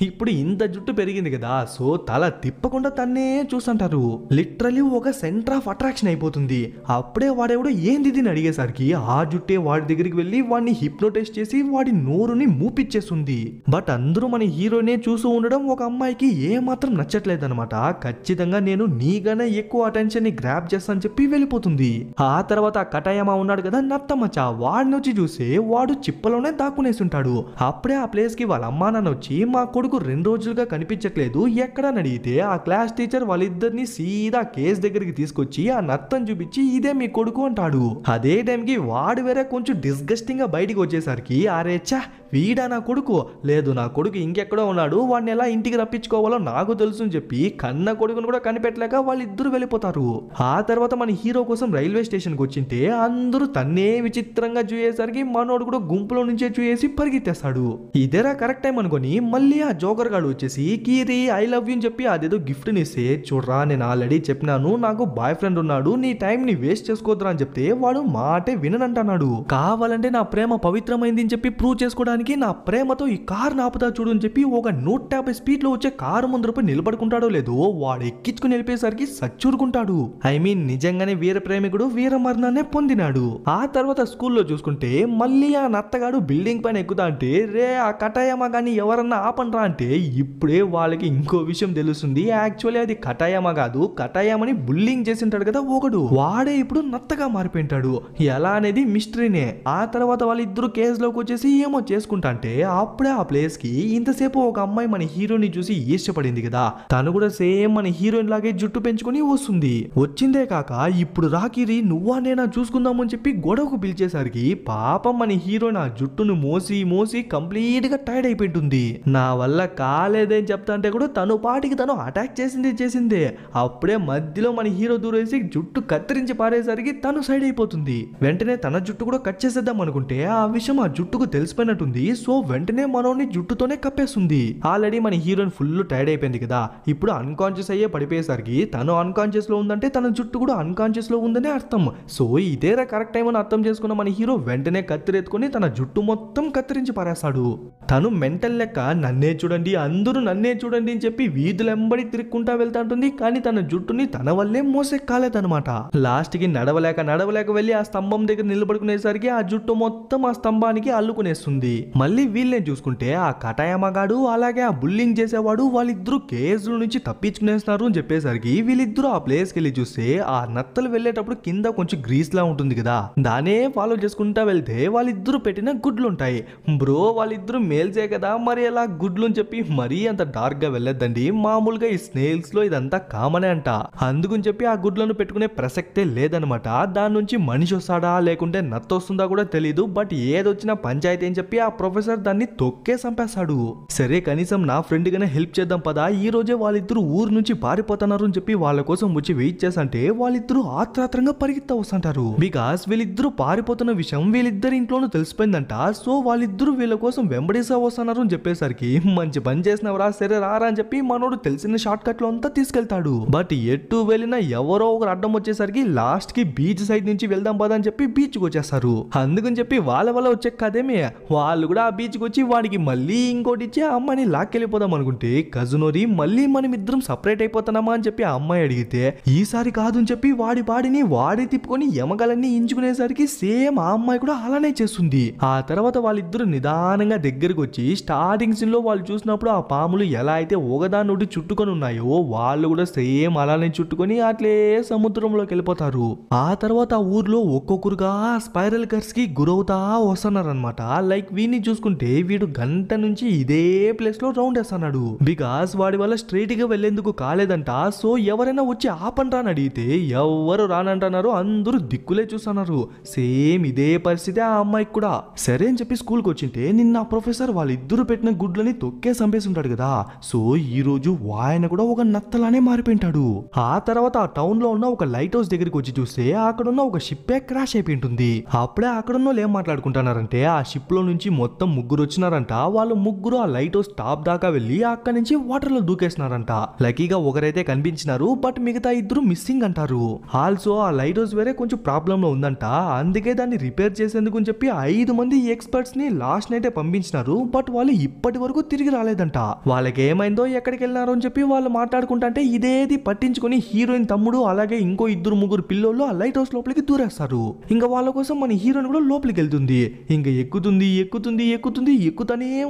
ఇప్పుడు ఇంత జుట్టు పెరిగింది కదా, సో తల తిప్పకుండా తన్నే చూసంటారు. లిటరలీ ఒక సెంటర్ ఆఫ్ అట్రాక్షన్ అయిపోతుంది. అప్పుడే వాడెవడో ఏంది అని అడిగేసరికి ఆ జుట్టే వాడి దగ్గరికి వెళ్ళి వాడిని హిప్నోటైజ్ చేసి వాడి నోరుని మూపిచ్చేస్తుంది. బట్ అందరూ మన హీరోనే చూస్తూ ఉండడం ఒక అమ్మాయికి ఏమాత్రం నచ్చట్లేదన్నమాట. ఖచ్చితంగా నేను నీగానే ఎక్కువ అటెన్షన్ ని గ్రాప్ చేస్తానని చెప్పి వెళ్ళిపోతుంది. ఆ తర్వాత కటాయమా ఉన్నాడు కదా నత్తమచ్చ, వాడిని వచ్చి చూస్తే వాడు చిప్పలోనే దాక్కునేసి ఉంటాడు. అప్పుడే ఆ ప్లేస్ కి వాళ్ళ అమ్మా నాన్న వచ్చి మా కొడుకు 2 రోజులుగా కనిపించట్లేదు ఎక్కడ అడిగితే ఆ క్లాస్ టీచర్ వాళ్ళిద్దరిని సీదా కేస్ దగ్గరికి తీసుకొచ్చి ఆ నత్తం చూపించి ఇదే మీ కొడుకు అంటాడు. అదే టైంకి వాడు వేరే కొంచెం డిస్గస్టింగ్ గా బయటికి వచ్చేసరికి అరే ఛా వీడా నా కొడుకు, లేదు నా కొడుకు ఇంకెక్కడో ఉన్నాడు, వాడిని ఎలా ఇంటికి రప్పించుకోవాలో నాకు తెలుసు అని చెప్పి కన్న కొడుకును కూడా కనిపెట్టలేక వాళ్ళిద్దరు వెళ్ళిపోతారు. ఆ తర్వాత మన హీరో కోసం రైల్వే స్టేషన్ కి వచ్చింటే అందరూ తన్నే విచిత్రంగా చూసేసరికి మనోడు కూడా గుంపులో నుంచే చూసి పరిగెత్తేస్తాడు. ఇదేరా కరెక్ట్ టైం అనుకొని మళ్ళీ ఆ జోకర్ గాడు వచ్చేసి కీరి ఐ లవ్ యూ అని చెప్పి అదేదో గిఫ్ట్ నిస్తే చూడరా నేను ఆల్రెడీ చెప్పినాను నాకు బాయ్ ఫ్రెండ్ ఉన్నాడు, నీ టైం ని వేస్ట్ చేసుకోద్దురా అని చెప్తే వాడు మాటే విననంటున్నాడు. కావాలంటే నా ప్రేమ పవిత్రమైంది అని చెప్పి ప్రూవ్ చేసుకోవడానికి నా ప్రేమతో ఈ కార్ నాపుతా చూడు అని చెప్పి ఒక 150 స్పీడ్ లో వచ్చే కారు ముందు నిలబడుకుంటాడో లేదో వాడు ఎక్కించుకుని వెళ్ళిపోయేసరికి సచ్చూరుకుంటాడు. ఐ మీన్ నిజంగానే వీర ప్రేమికుడు వీర మరణాన్ని పొందినాడు. ఆ తర్వాత స్కూల్లో చూసుకుంటే మళ్ళీ ఆ నత్తగాడు బిల్డింగ్ పైన ఎక్కుతా అంటే రే ఆ కటాయమా కానీ ఎవరన్నా ఆపనరా అంటే ఇప్పుడే వాళ్ళకి ఇంకో విషయం తెలుస్తుంది. యాక్చువల్లీ అది కటాయమా కాదు, కటాయమని బుల్లింగ్ చేసి ఉంటాడు కదా ఒకడు, వాడే ఇప్పుడు నత్తగా మారిపోయింటాడు. ఎలా అనేది మిస్టరీనే. ఆ తర్వాత వాళ్ళిద్దరు కేసులోకి వచ్చేసి ఏమో చేసుకుంటా అంటే అప్పుడే ఆ ప్లేస్ కి ఇంతసేపు ఒక అమ్మాయి మన హీరోని చూసి ఇష్టపడింది కదా, తను కూడా సేమ్ మన హీరోయిన్ లాగే జుట్టు పెంచుకొని వస్తుంది. వచ్చిందే కాక ఇప్పుడు రాకిరి నువ్వా నేనా చూసుకుందామని చెప్పి గొడవకు పిలిచేసరికి పాపం మన హీరోయిన్ ఆ జుట్టును మోసి మోసి కంప్లీట్ గా టైర్డ్ అయిపోయింటుంది. నా వల్ల కాలేదని చెప్తా అంటే కూడా తను పాటికి తను అటాక్ చేసిందే. అప్పుడే మధ్యలో మన హీరో దూరేసి జుట్టు కత్తిరించి పారేసరికి తను సైడ్ అయిపోతుంది. వెంటనే తన జుట్టు కూడా కట్ చేసేద్దాం అనుకుంటే ఆ విషయం ఆ జుట్టుకు తెలిసిపోయినట్టుంది. సో వెంటనే మనోని జుట్టుతోనే కప్పేస్తుంది. ఆల్రెడీ మన హీరోయిన్ ఫుల్ టైర్డ్ అయిపోయింది కదా, ఇప్పుడు అన్కాన్షియస్ అయ్యే పడిపోయేసరికి తను అన్కాన్షియస్ లో ఉందంటే తన జుట్టు కూడా అన్కాన్షియస్ లో ఉందని అర్థం. సో ఇదేరా కరెక్ట్ టైం అని అర్థం చేసుకున్న మన హీరో వెంటనే కత్తిరెత్తుకుని తన జుట్టు మొత్తం కత్తిరించి పారేస్తాడు. తను మెంటల్ లెక్క నన్నే చూడండి అందరూ నన్నే చూడండి అని చెప్పి వీధులెంబడి తిరుక్కుంటా వెళ్తాంటుంది. కానీ తన జుట్టుని తన వల్లే మోసెక్కాలేదనమాట. లాస్ట్ కి నడవలేక వెళ్ళి ఆ స్తంభం దగ్గర నిలబడుకునేసరికి ఆ జుట్టు మొత్తం ఆ స్తంభానికి అల్లుకునేస్తుంది. మళ్ళీ వీళ్ళని చూసుకుంటే ఆ కటాయమగాడు అలాగే ఆ బుల్లింగ్ చేసేవాడు వాళ్ళిద్దరూ కేసుల నుంచి తప్పించుకునేస్తున్నారు అని చెప్పేసరికి వీళ్ళిద్దరూ ఆ ప్లేస్ కి వెళ్ళి చూస్తే ఆ నత్తలు వెళ్ళేటప్పుడు కింద కొంచెం గ్రీస్ లా ఉంటుంది కదా, దానే ఫాలో చేసుకుంటా వెళ్తే వాళ్ళిద్దరూ పెట్టిన గుడ్లు ఉంటాయి. బ్రో వాళ్ళిద్దరూ మేల్సే కదా మరి అలా గుడ్లు అని చెప్పి మరీ అంత డార్క్ గా వెళ్ళొద్దండి. మామూలుగా ఈ స్నేల్స్ లో ఇదంతా కామనే అంట. అందుకని చెప్పి ఆ గుడ్లను పెట్టుకునే ప్రసక్తే లేదనమాట. దాని నుంచి మనిషి వస్తాడా లేకుంటే నత్త వస్తుందా కూడా తెలీదు. బట్ ఏదొచ్చినా పంచాయతీ అని చెప్పి ఆ ప్రొఫెసర్ దాన్ని తొక్కే చంపేస్తాడు. సరే కనీసం నా ఫ్రెండ్ గానే హెల్ప్ చేద్దాం పదా, ఈ రోజే వాళ్ళిద్దరు ఊరు నుంచి పారిపోతున్నారు అని చెప్పి వాళ్ళ కోసం వచ్చి వెయిట్ చేస్తుంటే వాళ్ళిద్దరూ ఆత్రాత్రంగా పరిగెత్తా వస్తుంటారు. బికాస్ వీళ్ళిద్దరూ పారిపోతున్న విషయం వీళ్ళిద్దరి ఇంట్లోనూ తెలిసిపోయిందంట. సో వాళ్ళిద్దరూ వీళ్ళ కోసం వెంబడిసా వస్తున్నారు అని చెప్పేసరికి మంచి పని చేసినవరా సరే రారా అని చెప్పి మనోడు తెలిసిన షార్ట్ కట్ లో అంతా తీసుకెళ్తాడు. బట్ ఎటు వెళ్ళినా ఎవరో ఒకరు అడ్డం వచ్చేసరికి లాస్ట్ కి బీచ్ సైడ్ నుంచి వెళ్దాం పదా అని చెప్పి బీచ్ కి వచ్చేస్తారు. అందుకని చెప్పి వాళ్ళ వల్ల వచ్చే కదేమే వాళ్ళు కూడా ఆ బీచ్ కి వచ్చి వాడికి మళ్ళీ ఇంకోటి ఇచ్చి ఆ అమ్మాయిని లాక్కెళ్ళిపోదాం అనుకుంటే కజునోరి మళ్ళీ మనం ఇద్దరం సపరేట్ అయిపోతున్నామా అని చెప్పి ఆ అమ్మాయి అడిగితే ఈసారి కాదు అని చెప్పి వాడి బాడీని వాడే తిప్పుకొని ఎమగలన్నీ ఇంచుకునేసరికి సేమ్ ఆ అమ్మాయి కూడా అలానే చేస్తుంది. ఆ తర్వాత వాళ్ళిద్దరు నిదానంగా దగ్గరకు వచ్చి స్టార్టింగ్ సీన్ లో వాళ్ళు చూసినప్పుడు ఆ పాములు ఎలా అయితే ఒకదాని నుండి చుట్టుకొని ఉన్నాయో వాళ్ళు కూడా సేమ్ అలానే చుట్టుకొని అట్లే సముద్రంలోకి వెళ్ళిపోతారు. ఆ తర్వాత ఆ ఊర్లో ఒక్కొక్కరుగా స్పైరల్ కర్స్ కి గురవుతా వస్తున్నారనమాట. లైక్ వీడిని చూసుకుంటే వీడు గంట నుంచి ఇదే ప్లేస్ లో రౌండ్ వేస్తున్నాడు. బికాస్ వాడి వల్ల స్ట్రైట్ గా వెళ్లేందుకు కాలేదంట. సో ఎవరైనా వచ్చి ఆపండి అని అడిగితే ఎవరు రానంటున్నారు, అందరూ దిక్కులే చూస్తున్నారు. సేమ్ ఇదే పరిస్థితి ఆ అమ్మాయికి కూడా. సరే అని చెప్పి స్కూల్కి వచ్చింటే నిన్న ప్రొఫెసర్ వాళ్ళిద్దరు పెట్టిన గుడ్లని తొక్కే చంపేసి ఉంటాడు కదా. సో ఈ రోజు ఆయన కూడా ఒక నత్తలానే మారిపోయింటాడు. ఆ తర్వాత ఆ టౌన్ లో ఉన్న ఒక లైట్ హౌస్ దగ్గరికి వచ్చి చూస్తే అక్కడ ఉన్న ఒక షిప్ క్రాష్ అయిపోయి ఉంటుంది. అప్పుడే అక్కడ ఉన్న ఏం మాట్లాడుకుంటున్నారంటే ఆ షిప్ లో నుంచి మొత్తం ముగ్గురు వచ్చినారంట. వాళ్ళు ముగ్గురు ఆ లైట్ హౌస్ టాప్ దాకా వెళ్ళి అక్కడి నుంచి వాటర్ లో దూకేసినారంట. లక్కీగా ఒకరైతే కనిపించినారు, బట్ మిగతా ఇద్దరు మిస్సింగ్ అంటారు. ఆల్సో ఆ లైట్ హౌస్ వేరే కొంచెం ప్రాబ్లం లో ఉందంట. అందుకే దాన్ని రిపేర్ చేసేందుకు అని చెప్పి 5 మంది ఎక్స్పర్ట్స్ ని లాస్ట్ నైటే పంపించినారు. బట్ వాళ్ళు ఇప్పటి వరకు తిరిగి రాలేదంట. వాళ్ళకి ఏమైందో ఎక్కడికి వెళ్ళినారో అని చెప్పి వాళ్ళు మాట్లాడుకుంటా అంటే ఇదేది పట్టించుకొని హీరోయిన్ తమ్ముడు అలాగే ఇంకో 2-3 పిల్లోళ్ళు ఆ లైట్ హౌస్ లోపలికి దూరేస్తారు. ఇంకా వాళ్ళ కోసం మన హీరోయిన్ కూడా లోపలికి వెళ్తుంది. ఇంకా ఎక్కుతూనే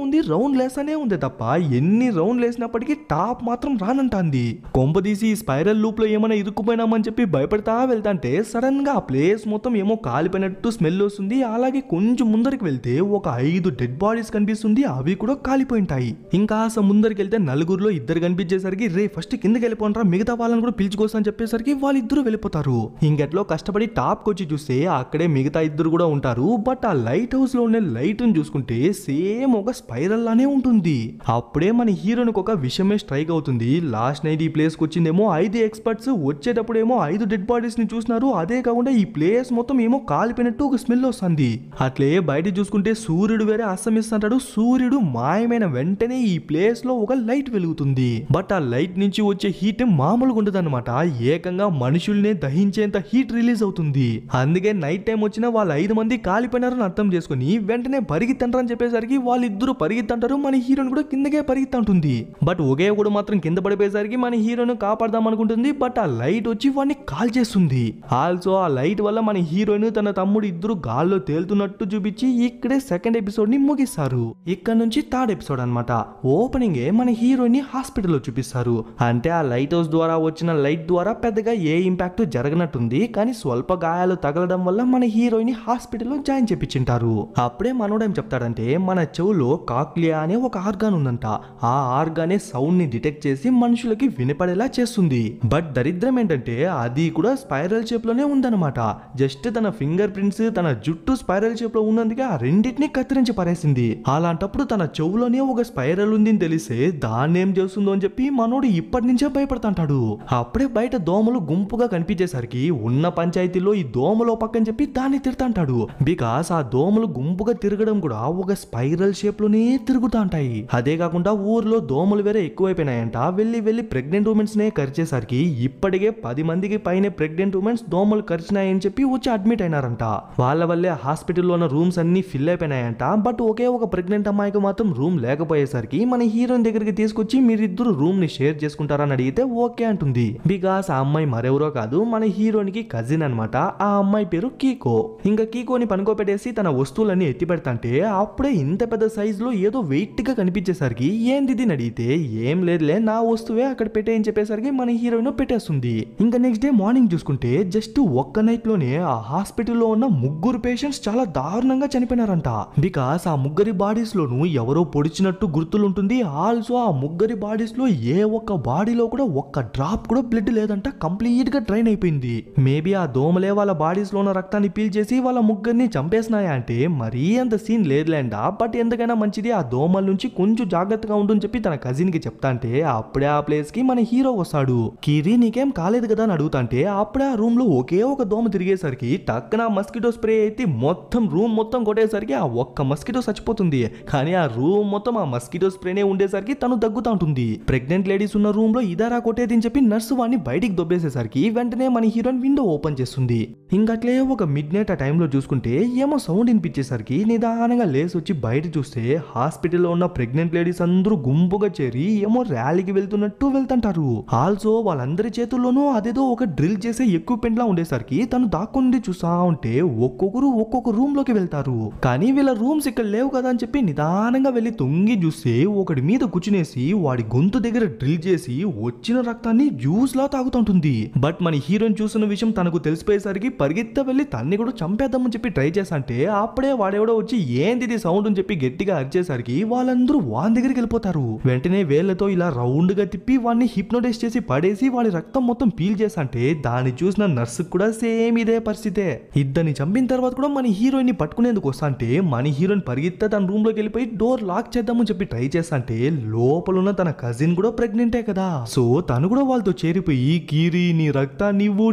ఉంది, రౌండ్ లేసానే ఉంది తప్ప ఎన్ని రౌండ్ లేసినప్పటికీ టాప్ మాత్రం రానంటాంది. కొంపదీసి స్పైరల్ లూప్ లో ఏమైనా ఇరుక్కుపోయినామని చెప్పి భయపడతా వెళ్తాంటే సడన్ గా ఆ ప్లేస్ మొత్తం ఏమో కాలిపోయినట్టు స్మెల్ వస్తుంది. అలాగే కొంచెం ముందరికి వెళ్తే ఒక 5 డెడ్ బాడీస్ కనిపిస్తుంది, అవి కూడా కాలిపోయింటాయి. ఇంకా ముందరికి వెళ్తే నలుగురులో 2 కనిపించేసరికి రే ఫస్ట్ కిందకి వెళ్ళిపోండ్రా, మిగతా వాళ్ళని కూడా పిలుచుకోసని చెప్పేసరికి వాళ్ళిద్దరు వెళ్ళిపోతారు. ఇంకెట్లో కష్టపడి టాప్ కొచ్చి చూస్తే అక్కడే మిగతా 2 కూడా ఉంటారు. బట్ ఆ లైట్ హౌస్ లో ఉన్న లైట్ ని చూసుకుంటే సేమ్ ఒక స్పైరల్ లానే ఉంటుంది. అప్పుడే మన హీరోయిన్ ఒక విషయమే స్ట్రైక్ అవుతుంది. లాస్ట్ నైట్ ఈ ప్లేస్ కి వచ్చిందేమో 5 ఎక్స్పర్ట్స్, వచ్చేటప్పుడేమో 5 డెడ్ బాడీస్ ని చూసినారు. అదే కాకుండా ఈ ప్లేస్ మొత్తం ఏమో కాలిపోయినట్టు ఒక స్మెల్ వస్తుంది. అట్లే బయట చూసుకుంటే సూర్యుడు వేరే అస్తమిస్తుంటాడు. సూర్యుడు మాయమైన వెంటనే ఈ ప్లేస్ లో ఒక లైట్ వెలుగుతుంది. బట్ ఆ లైట్ నుంచి వచ్చే హీట్ మామూలుగా ఉండదు అనమాట, ఏకంగా మనుషుల్నే దహించేంత హీట్ రిలీజ్ అవుతుంది. అందుకే నైట్ టైం వచ్చిన వాళ్ళ 5 మంది కాలిపోయినారని అర్థం చేసుకుని వెంటనే పరిగెత్తంటారని చెప్పేసరికి వాళ్ళిద్దరు పరిగెత్తంటారు. మన హీరోయిన్ కూడా కిందకే పరిగెత్తంటుంది. బట్ ఒకే కూడా మాత్రం కింద పడిపోయేసరికి మన హీరోయిన్ కాపాడదాం అనుకుంటుంది. బట్ ఆ లైట్ వచ్చి వాడిని కాల్ చేస్తుంది. ఆల్సో ఆ లైట్ వల్ల మన హీరోయిన్ తన తమ్ముడు ఇద్దరు గాల్లో తేలుతున్నట్టు చూపించి ఇక్కడే సెకండ్ ఎపిసోడ్ ని ముగిస్తారు. ఇక్కడ నుంచి థర్డ్ ఎపిసోడ్ అనమాట. ఓపెనింగ్ మన హీరోయిన్ ని హాస్పిటల్లో చూపిస్తారు. అంటే ఆ లైట్ హౌస్ ద్వారా వచ్చిన లైట్ ద్వారా పెద్దగా ఏ ఇంపాక్ట్ జరగనట్టుంది, కానీ స్వల్ప గాయాలు తగలడం వల్ల మన హీరోయిన్ ని హాస్పిటల్లో జాయిన్ చేపించింటారు. అప్పుడే మనోడు ఏం చెప్తాడంటే మన చెవులో కాక్లియా అనే ఒక ఆర్గాన్ ఉందంట. ఆ ఆర్గానే సౌండ్ ని డిటెక్ట్ చేసి మనుషులకి వినపడేలా చేస్తుంది. బట్ దరిద్రం ఏంటంటే అది కూడా స్పైరల్ షేప్ లోనే ఉందన్నమాట. జస్ట్ తన ఫింగర్ ప్రింట్స్, తన జుట్టు స్పైరల్ షేప్ లో ఉన్నందుకే ఆ రెండింటిని కత్తిరించి పారేసింది. అలాంటప్పుడు తన చెవులోనే ఒక స్పైరల్ ఉంది అని తెలిసే దాన్ని ఏం చేస్తుందో అని చెప్పి మనోడు ఇప్పటి నుంచే భయపడతాంటాడు. అప్పుడే బయట దోమలు గుంపుగా కనిపించేసరికి ఉన్న పంచాయతీలో ఈ దోమలో పక్కని చెప్పి దాన్ని తిడతాంటాడు. బికాస్ ఆ దోమలు గుంపుగా తిరగడం కూడా ఒక స్పైరల్ షేప్ లోనే తిరుగుతాంటాయి. అదే కాకుండా ఊర్లో దోమలు వేరే ఎక్కువైపోయినాయంట. వెళ్ళి ప్రెగ్నెంట్ ఉమెన్స్ నే కరిచేసరికి ఇప్పటికే 10 మందికి పైన ప్రెగ్నెంట్ ఉమెన్స్ దోమలు కరిచినాయని చెప్పి వచ్చి అడ్మిట్ అయినారంట. వాళ్ళ వల్లే హాస్పిటల్లో ఉన్న రూమ్స్ అన్ని ఫిల్ అయిపోయినాయంట. బట్ ఒకే ఒక ప్రెగ్నెంట్ అమ్మాయికి మాత్రం రూమ్ లేకపోయేసరికి మన హీరోయిన్ దగ్గరికి తీసుకొచ్చి మీరిద్దరు రూమ్ ని షేర్ చేసుకుంటారని అడిగితే ఓకే అంటుంది. బికాస్ ఆ అమ్మాయి మరెవరో కాదు, మన హీరోయిన్ కి కజిన్ అనమాట. ఆ అమ్మాయి పేరు కీకో. ఇంకా కీకోని పనుకోపెట్టేసి తన వస్తువులన్నీ ఎత్తి పెడతాంటే అప్పుడే ఇంత పెద్ద సైజ్ లో ఏదో వెయిట్ గా కనిపించేసరికి ఏంది అడిగితే ఏం లేదులే నా వస్తువే అక్కడ పెట్టేయని చెప్పేసరికి మన హీరోయిన్ పెట్టేస్తుంది. ఇంకా నెక్స్ట్ డే మార్నింగ్ చూసుకుంటే జస్ట్ ఒక్క నైట్ లోనే ఆ హాస్పిటల్లో ఉన్న 3 పేషెంట్స్ చాలా దారుణంగా చనిపోయినారంట. బికాస్ ఆ 3 బాడీస్ లోను ఎవరో పొడిచినట్టు గుర్తులు ఉంటుంది. ఆల్సో ఆ 3 బాడీస్ లో ఏ ఒక్క బాడీలో కూడా ఒక్క డ్రాప్ కూడా బ్లడ్ లేదంట, కంప్లీట్ గా డ్రైన్ అయిపోయింది. మేబీ ఆ దోమలే వాళ్ళ బాడీస్ లో ఉన్న రక్తాన్ని పీల్చేసి వాళ్ళ 3 చంపేసినాయా అంటే మరీ అంత సీన్ లేదులేండా. బట్ ఎందుకైనా మంచిది ఆ దోమల నుంచి కొంచెం జాగ్రత్తగా ఉందని చెప్పి తన కజిన్ కి చెప్తాంటే అప్పుడే ఆ ప్లేస్ కి మన హీరో వస్తాడు. కిరి నీకేం కాలేదు కదా అని అడుగుతాంటే అప్పుడే ఆ రూమ్ లో ఒకే ఒక దోమ తిరిగేసరికి టక్కన మస్కిటో స్ప్రే అయితే మొత్తం రూమ్ మొత్తం కొట్టేసరికి ఆ ఒక్క మస్కిటో చచ్చిపోతుంది. కానీ ఆ రూమ్ మొత్తం ఆ మస్కిటో స్ప్రేనే ఉండేసరికి తను దగ్గుతా ఉంటుంది. ప్రెగ్నెంట్ లేడీస్ ఉన్న రూమ్ లో ఇదారా కొట్టేది అని చెప్పి నర్సు వాడిని బయటికి దొబ్బేసేసరికి వెంటనే మన హీరోయిన్ విండో ఓపెన్ చేస్తుంది. ఇంకట్లే ఒక మిడ్ నైట్ ఆ టైంలో చూసుకుంటే ఏమో సౌండ్ వినిపించేసరికి నిదానంగా లేసి వచ్చి బయట చూస్తే హాస్పిటల్లో ఉన్న ప్రెగ్నెంట్ లేడీస్ అందరూ గుంపుగా చేరి ఏమో ర్యాలీకి వెళ్తున్నట్టు వెళ్తుంటారు. ఆల్సో వాళ్ళందరి చేతుల్లోనూ అదేదో ఒక డ్రిల్ చేసే ఎక్విప్మెంట్ లా ఉండేసరికి తను దాక్కుండి చూసా ఉంటే ఒక్కొక్కరు ఒక్కొక్క రూమ్ లోకి వెళ్తారు. కానీ వీళ్ళ రూమ్స్ ఇక్కడ లేవు కదా అని చెప్పి నిదానంగా వెళ్లి తొంగి చూస్తే ఒకటి మీద కూర్చునేసి వాడి గొంతు దగ్గర డ్రిల్ చేసి వచ్చిన రక్తాన్ని జ్యూస్ లా తాగుతుంటుంది. బట్ మన హీరోయిన్ చూసిన విషయం తనకు తెలిసిపోయేసరికి పరిగెత్త వెళ్లి తన్ని కూడా చంపేద్దామని చెప్పి ట్రై చేసంటే అప్పుడే వాడెవడో వచ్చి ఏంది సౌండ్ అని చెప్పి గట్టిగా అరిచేసరికి వాళ్ళందరూ వాని దగ్గరికి వెళ్ళిపోతారు. వెంటనే వేళ్లతో ఇలా రౌండ్ గా తిప్పి వాడిని హిప్నోటైజ్ చేసి పడేసి వాడి రక్తం మొత్తం పీల్ చేసంటే దాన్ని చూసిన నర్సు కూడా సేమ్ ఇదే పరిస్థితే. ఇద్దరిని చంపిన తర్వాత కూడా మన హీరోయిన్ ని పట్టుకునేందుకు వస్తాంటే మన హీరోయిన్ పరిగెత్త తన రూమ్ లోకి వెళ్ళిపోయి డోర్ లాక్ చేద్దామని చెప్పి ట్రై చేస్తాంటే లోపల ఉన్న తన కజిన్ కూడా ప్రెగ్నెంటే కదా. సో తను కూడా వాళ్ళతో చేరిపోయి కీరి నీ రక్తాన్ని ఇవ్వు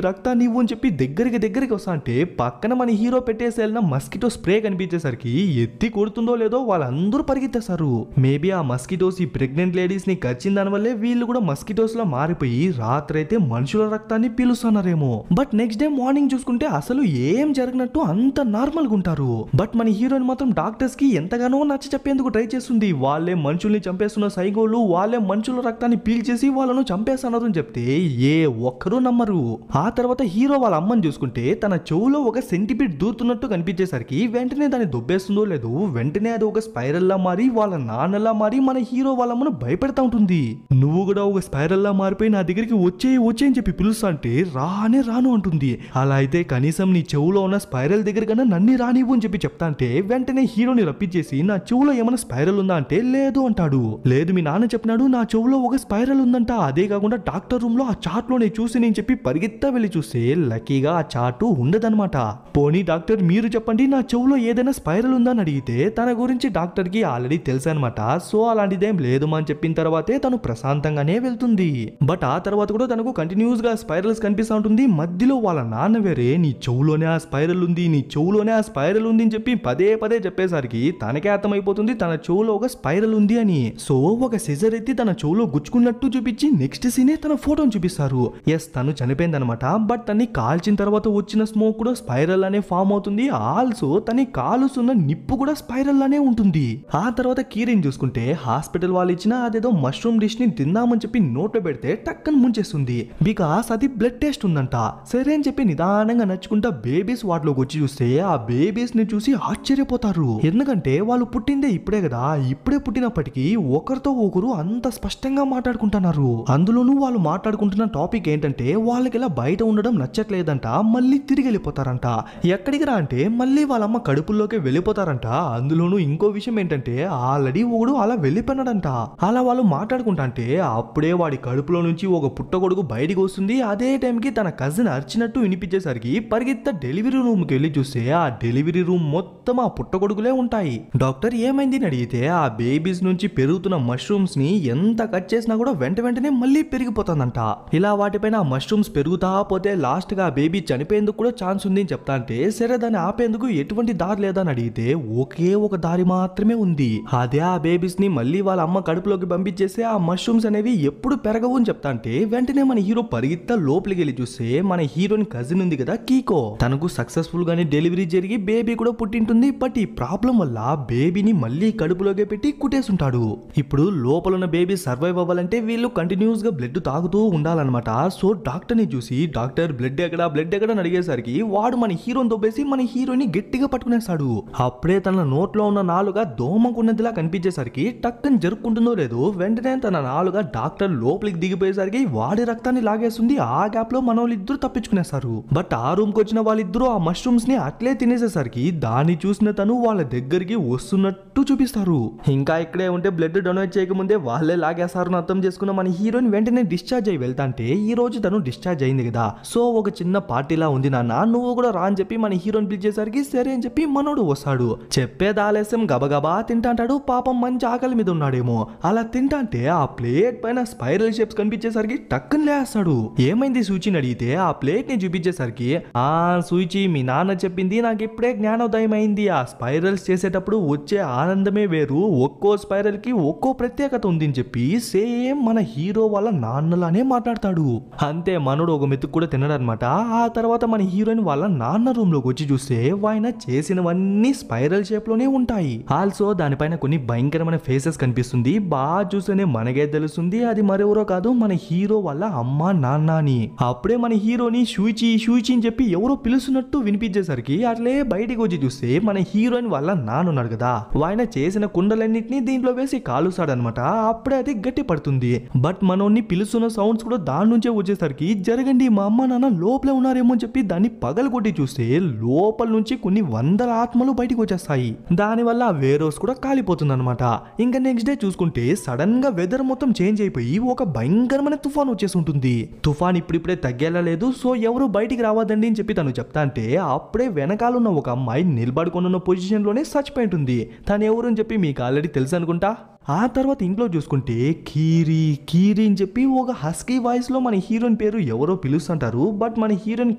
అని చెప్పి దగ్గరికి వస్తా అంటే పక్కన మన హీరో పెట్టేసి వెళ్ళిన మస్కిటో స్ప్రే కనిపించేసరికి ఎత్తి కొడుతుందో లేదో వాళ్ళందరూ పరిగెత్తేస్తారు. మేబీ ఆ మస్కిటోస్ ఈ ప్రెగ్నెంట్ లేడీస్ ని కరిచిన దాని వల్లే వీళ్ళు కూడా మస్కిటోస్ లా మారిపోయి రాత్రైతే మనుషుల రక్తాన్ని పీలుస్తున్నారేమో. బట్ నెక్స్ట్ డే మార్నింగ్ చూసుకుంటే అసలు ఏం జరిగినట్టు అంత నార్మల్ గా ఉంటారు. బట్ మన హీరోయిన్ మాత్రం డాక్టర్స్ కి ఎంతగానో నచ్చ చెప్పేందుకు ట్రై చేస్తుంది. వాళ్ళే మనుషుల్ని చంపేస్తున్న సైగోలు, వాళ్ళే మనుషుల రక్తాన్ని పీల్చేసి వాళ్ళను చంపేస్తున్నారు అని చెప్తే ఏ ఒక్కరూ నమ్మరు. ఆ తర్వాత హీరో వాళ్ళ అమ్మని చూసుకుంటే తన చెవులో ఒక సెంటిపీడ్ దూరుతున్నట్టు కనిపించేసరికి వెంటనే దాన్ని దొబ్బేస్తుందో లేదో వెంటనే అది ఒక స్పైరల్ లా మారి వాళ్ళ నాన్నలా మారి మన హీరో వాళ్ళ అమ్మను భయపెడతా ఉంటుంది. నువ్వు కూడా ఒక స్పైరల్ లా మారిపోయి నా దగ్గరికి వచ్చే అని చెప్పి పిలుస్తా అంటే రానే రాను అంటుంది. అలా అయితే కనీసం నీ చెవులో ఉన్న స్పైరల్ దగ్గర కన్నా నన్ను రానివ్వు అని చెప్పి చెప్తా అంటే వెంటనే హీరోని రప్పించేసి నా చెవులో ఏమైనా స్పైరల్ ఉందా అంటే లేదు అంటాడు. లేదు మీ నాన్న చెప్పినాడు నా చెవులో ఒక స్పైరల్ ఉందంట, అదే కాకుండా డాక్టర్ రూమ్ లో ఆ చార్ట్ లో నేను చూసి నేను చెప్పి పరిగెత్తా వెళ్ళి చూస్తే లక్కీగా ఆ చార్టు ఉండదన్నమాట. పోనీ డాక్టర్ మీరు చెప్పండి నా చెవులో ఏదైనా స్పైరల్ ఉందా అని అడిగితే తన గురించి డాక్టర్ కి ఆల్రెడీ తెలుసు అనమాట. సో అలాంటిదేం లేదు అని చెప్పిన తర్వాతే తను ప్రశాంతంగానే వెళ్తుంది. బట్ ఆ తర్వాత కూడా తనకు కంటిన్యూస్ గా స్పైరల్స్ కనిపిస్తూ ఉంటుంది. మధ్యలో వాళ్ళ నాన్న వేరే నీ చెవులోనే ఆ స్పైరల్ ఉంది, నీ చెవులోనే ఆ స్పైరల్ ఉంది అని చెప్పి పదే పదే చెప్పేసరికి తనకే అర్థమైపోతుంది తన చెవులో ఒక స్పైరల్ ఉంది అని. సో ఒక సిజర్ ఎత్తి తన చెవులో గుచ్చుకున్నట్టు చూపించి నెక్స్ట్ సీనే తన ఫోటోని చూపిస్తారు. ఎస్ తను చనిపోయింది అనమాట. బట్ తన్ని కాల్చిన తర్వాత వచ్చిన స్మోక్ కూడా స్పైరల్ అనే ఫామ్ అవుతుంది. ఆల్సో తని కాలుస్తున్న నిప్పు కూడా స్పైరల్ అనే ఉంటుంది. ఆ తర్వాత కీరిని చూసుకుంటే హాస్పిటల్ వాళ్ళు ఇచ్చిన అదేదో మష్రూమ్ డిష్ ని తిందామని చెప్పి నోట్లో పెడితే టక్కని ముంచేస్తుంది. బికాస్ అది బ్లడ్ టెస్ట్ ఉందంట. సరే అని చెప్పి నిదానంగా నచ్చుకుంటా బేబీస్ వాటిలోకి వచ్చి చూస్తే ఆ బేబీస్ ని చూసి ఆశ్చర్యపోతారు. ఎందుకంటే వాళ్ళు పుట్టిందే ఇప్పుడే కదా, ఇప్పుడే పుట్టినప్పటికీ ఒకరితో ఒకరు అంత స్పష్టంగా మాట్లాడుకుంటున్నారు. అందులోనూ వాళ్ళు మాట్లాడుకుంటున్న టాపిక్ ఏంటంటే వాళ్ళకి ఇలా బయట ఉండడం నచ్చట్లేదంట, మళ్ళీ తిరిగి వెళ్ళిపోతారంట. ఎక్కడికి రా అంటే మళ్ళీ వాళ్ళమ్మ కడుపుల్లోకి వెళ్ళిపోతారంట. అందులోనూ ఇంకో విషయం ఏంటంటే ఆల్రెడీ ఒకడు అలా వెళ్ళిపోయినాడంట. అలా వాళ్ళు మాట్లాడుకుంటా అంటే అప్పుడే వాడి కడుపులో నుంచి ఒక పుట్టగొడుగు బయటికి వస్తుంది. అదే టైంకి తన కజిన్ అరిచినట్టు వినిపించేసరికి పరిగెత్త డెలివరీ రూమ్ కి వెళ్ళి చూస్తే ఆ డెలివరీ రూమ్ మొత్తం ఆ పుట్టగొడుగులే ఉంటాయి. డాక్టర్ ఏమైంది అని అడిగితే ఆ బేబీస్ నుంచి పెరుగుతున్న మష్రూమ్స్ ని ఎంత కట్ చేసినా కూడా వెంటనే మళ్ళీ పెరిగిపోతుందంట. ఇలా వాటిపైన ఆ మష్రూమ్స్ పెరుగుతా పోతే లాస్ట్ గా ఆ బేబీ చనిపోయేందుకు కూడా ఛాన్స్ ఉంది అని చెప్తా అంటే సరే దాన్ని ఆపేందుకు ఎటువంటి దారి లేదని అడిగితే ఒకే ఒక దారి మాత్రమే ఉంది. అదే ఆ బేబీస్ ని మళ్ళీ వాళ్ళ అమ్మ కడుపులోకి పంపించేస్తే ఆ మష్రూమ్స్ అనేవి ఎప్పుడు పెరగవు అని చెప్తా అంటే వెంటనే మన హీరో పరిగెత్తా లోపలికి వెళ్ళి చూస్తే మన హీరోయిన్ కజిన్ ఉంది కదా కీకో, తనకు సక్సెస్ఫుల్ గానే డెలివరీ జరిగి బేబీ కూడా పుట్టింటుంది. బట్ ఈ ప్రాబ్లం వల్ల బేబీని మళ్ళీ కడుపులోకి పెట్టి కుట్టేసుంటాడు. ఇప్పుడు లోపల ఉన్న బేబీ సర్వైవ్ అవ్వాలంటే వీళ్ళు కంటిన్యూస్ గా బ్లడ్ తాగుతూ ఉండాలన్నమాట. సో డాక్టర్ ని చూసి డాక్టర్ బ్లడ్ ఎక్కడ అడిగేసరికి వాడు మన హీరోని దొబ్బేసి మన హీరోని గట్టిగా పట్టుకునేస్తాడు. అప్పుడే తన నోట్లో ఉన్న నాలుక దోమకున్నదిలా కనిపించేసరికి టక్కని జరుపుకుంటుందో లేదో వెంటనే తన నాలుక డాక్టర్ లోపలికి దిగిపోయేసరికి వాడి రక్తాన్ని లాగేస్తుంది. ఆ గ్యాప్ లో మన వాళ్ళిద్దరు తప్పించుకునేస్తారు. బట్ ఆ రూమ్ కి వచ్చిన వాళ్ళిద్దరూ ఆ మష్రూమ్స్ ని అట్లే తినేసేసరికి దాన్ని చూసిన తను వాళ్ళ దగ్గరికి వస్తున్నట్టు చూపిస్తారు. ఇంకా ఇక్కడే ఉంటే బ్లడ్ డొనేట్ చేయకముందే వాళ్ళే లాగేస్తారని అర్థం చేసుకున్న మన హీరోయిన్ వెంటనే డిశ్చార్జ్ అయ్యి వెళ్తాంటే ఈ రోజు తను డిశ్చార్జ్ అయింది కదా, సో ఒక చిన్న పార్టీలా ఉంది నాన్న, నువ్వు కూడా రా అని చెప్పి మన హీరోని పిలిచేసరికి సరే అని చెప్పి మనోడు వస్తాడు. చెప్పేది ఆలస్యం గబగబా తింటాంటాడు. పాపం మంచి ఆకలి మీద ఉన్నాడేమో. అలా తింటాంటే ఆ ప్లేట్ పైన స్పైరల్ షేప్స్ కనిపించేసరికి టక్కని లేస్తాడు. ఏమైంది సూచిని అడిగితే ఆ ప్లేట్ ని చూపించేసరికి ఆ సూచి మీ నాన్న చెప్పింది నాకు ఇప్పుడే జ్ఞానోదయం అయింది. ఆ స్పైరల్స్ చేసేటప్పుడు వచ్చే ఆనందమే వేరు, ఒక్కో స్పైరల్ కి ఒక్కో ప్రత్యేకత ఉంది అని చెప్పి సేమ్ మన హీరో వాళ్ళ నాన్నలానే మాట్లాడతాడు. అంతే మనోడు ఒక మెతుకు కూడా తినడనమాట. ఆ తర్వాత మన హీరోయిన్ వాళ్ళ నాన్న రూమ్ లోకి వచ్చి చూస్తే ఆయన చేసినవన్నీ స్పైరల్ షేప్ లోనే ఉంటాయి. ఆల్సో దానిపైన కొన్ని భయంకరమైన ఫేసెస్ కనిపిస్తుంది. బాగా చూస్తేనే మనకే తెలుస్తుంది అది మరెవరో కాదు మన హీరో వాళ్ళ అమ్మ నాన్న అని. అప్పుడే మన హీరోని షూచి అని చెప్పి ఎవరో పిలుస్తున్నట్టు వినిపించేసరికి అట్లే బయటికి వచ్చి చూస్తే మన హీరోయిన్ వాళ్ళ నాన్న ఉన్నాడు కదా, ఆయన చేసిన కుండలన్నింటినీ దీంట్లో వేసి కాలుస్తాడనమాట. అప్పుడే అది గట్టి పడుతుంది. బట్ మనోని పిలుస్తున్న సౌండ్స్ కూడా దాని నుంచే వచ్చేసరికి జరగండి మా అమ్మ నాన్న లోపలే ఉన్నారేమో అని చెప్పి దాన్ని పగలగొట్టి చూస్తే లోపల నుంచి కొన్ని వందల ఆత్మలు బయటకు వచ్చేస్తాయి. దానివల్ల ఆ వేరోస్ కూడా కాలిపోతుంది అనమాట. ఇంకా నెక్స్ట్ డే చూసుకుంటే సడన్ గా వెదర్ మొత్తం చేంజ్ అయిపోయి ఒక భయంకరమైన తుఫాన్ వచ్చేసి ఉంటుంది. తుఫాన్ ఇప్పుడిప్పుడే తగ్గేలా లేదు, సో ఎవరు బయటికి రావద్దండి అని చెప్పి తను చెప్తా అంటే అప్పుడే వెనకాలన్న ఒక అమ్మాయి నిలబడుకున్న పొజిషన్ లోనే చచ్చిపోయి ఉంటుంది. తను ఎవరు అని చెప్పి మీకు ఆల్రెడీ తెలుసు అనుకుంటా. ఆ తర్వాత ఇంట్లో చూసుకుంటే కీరీ అని చెప్పి ఒక హస్కీ వాయిస్ లో మన హీరోయిన్ పేరు ఎవరో పిలుస్తుంటారు. బట్ మన హీరోయిన్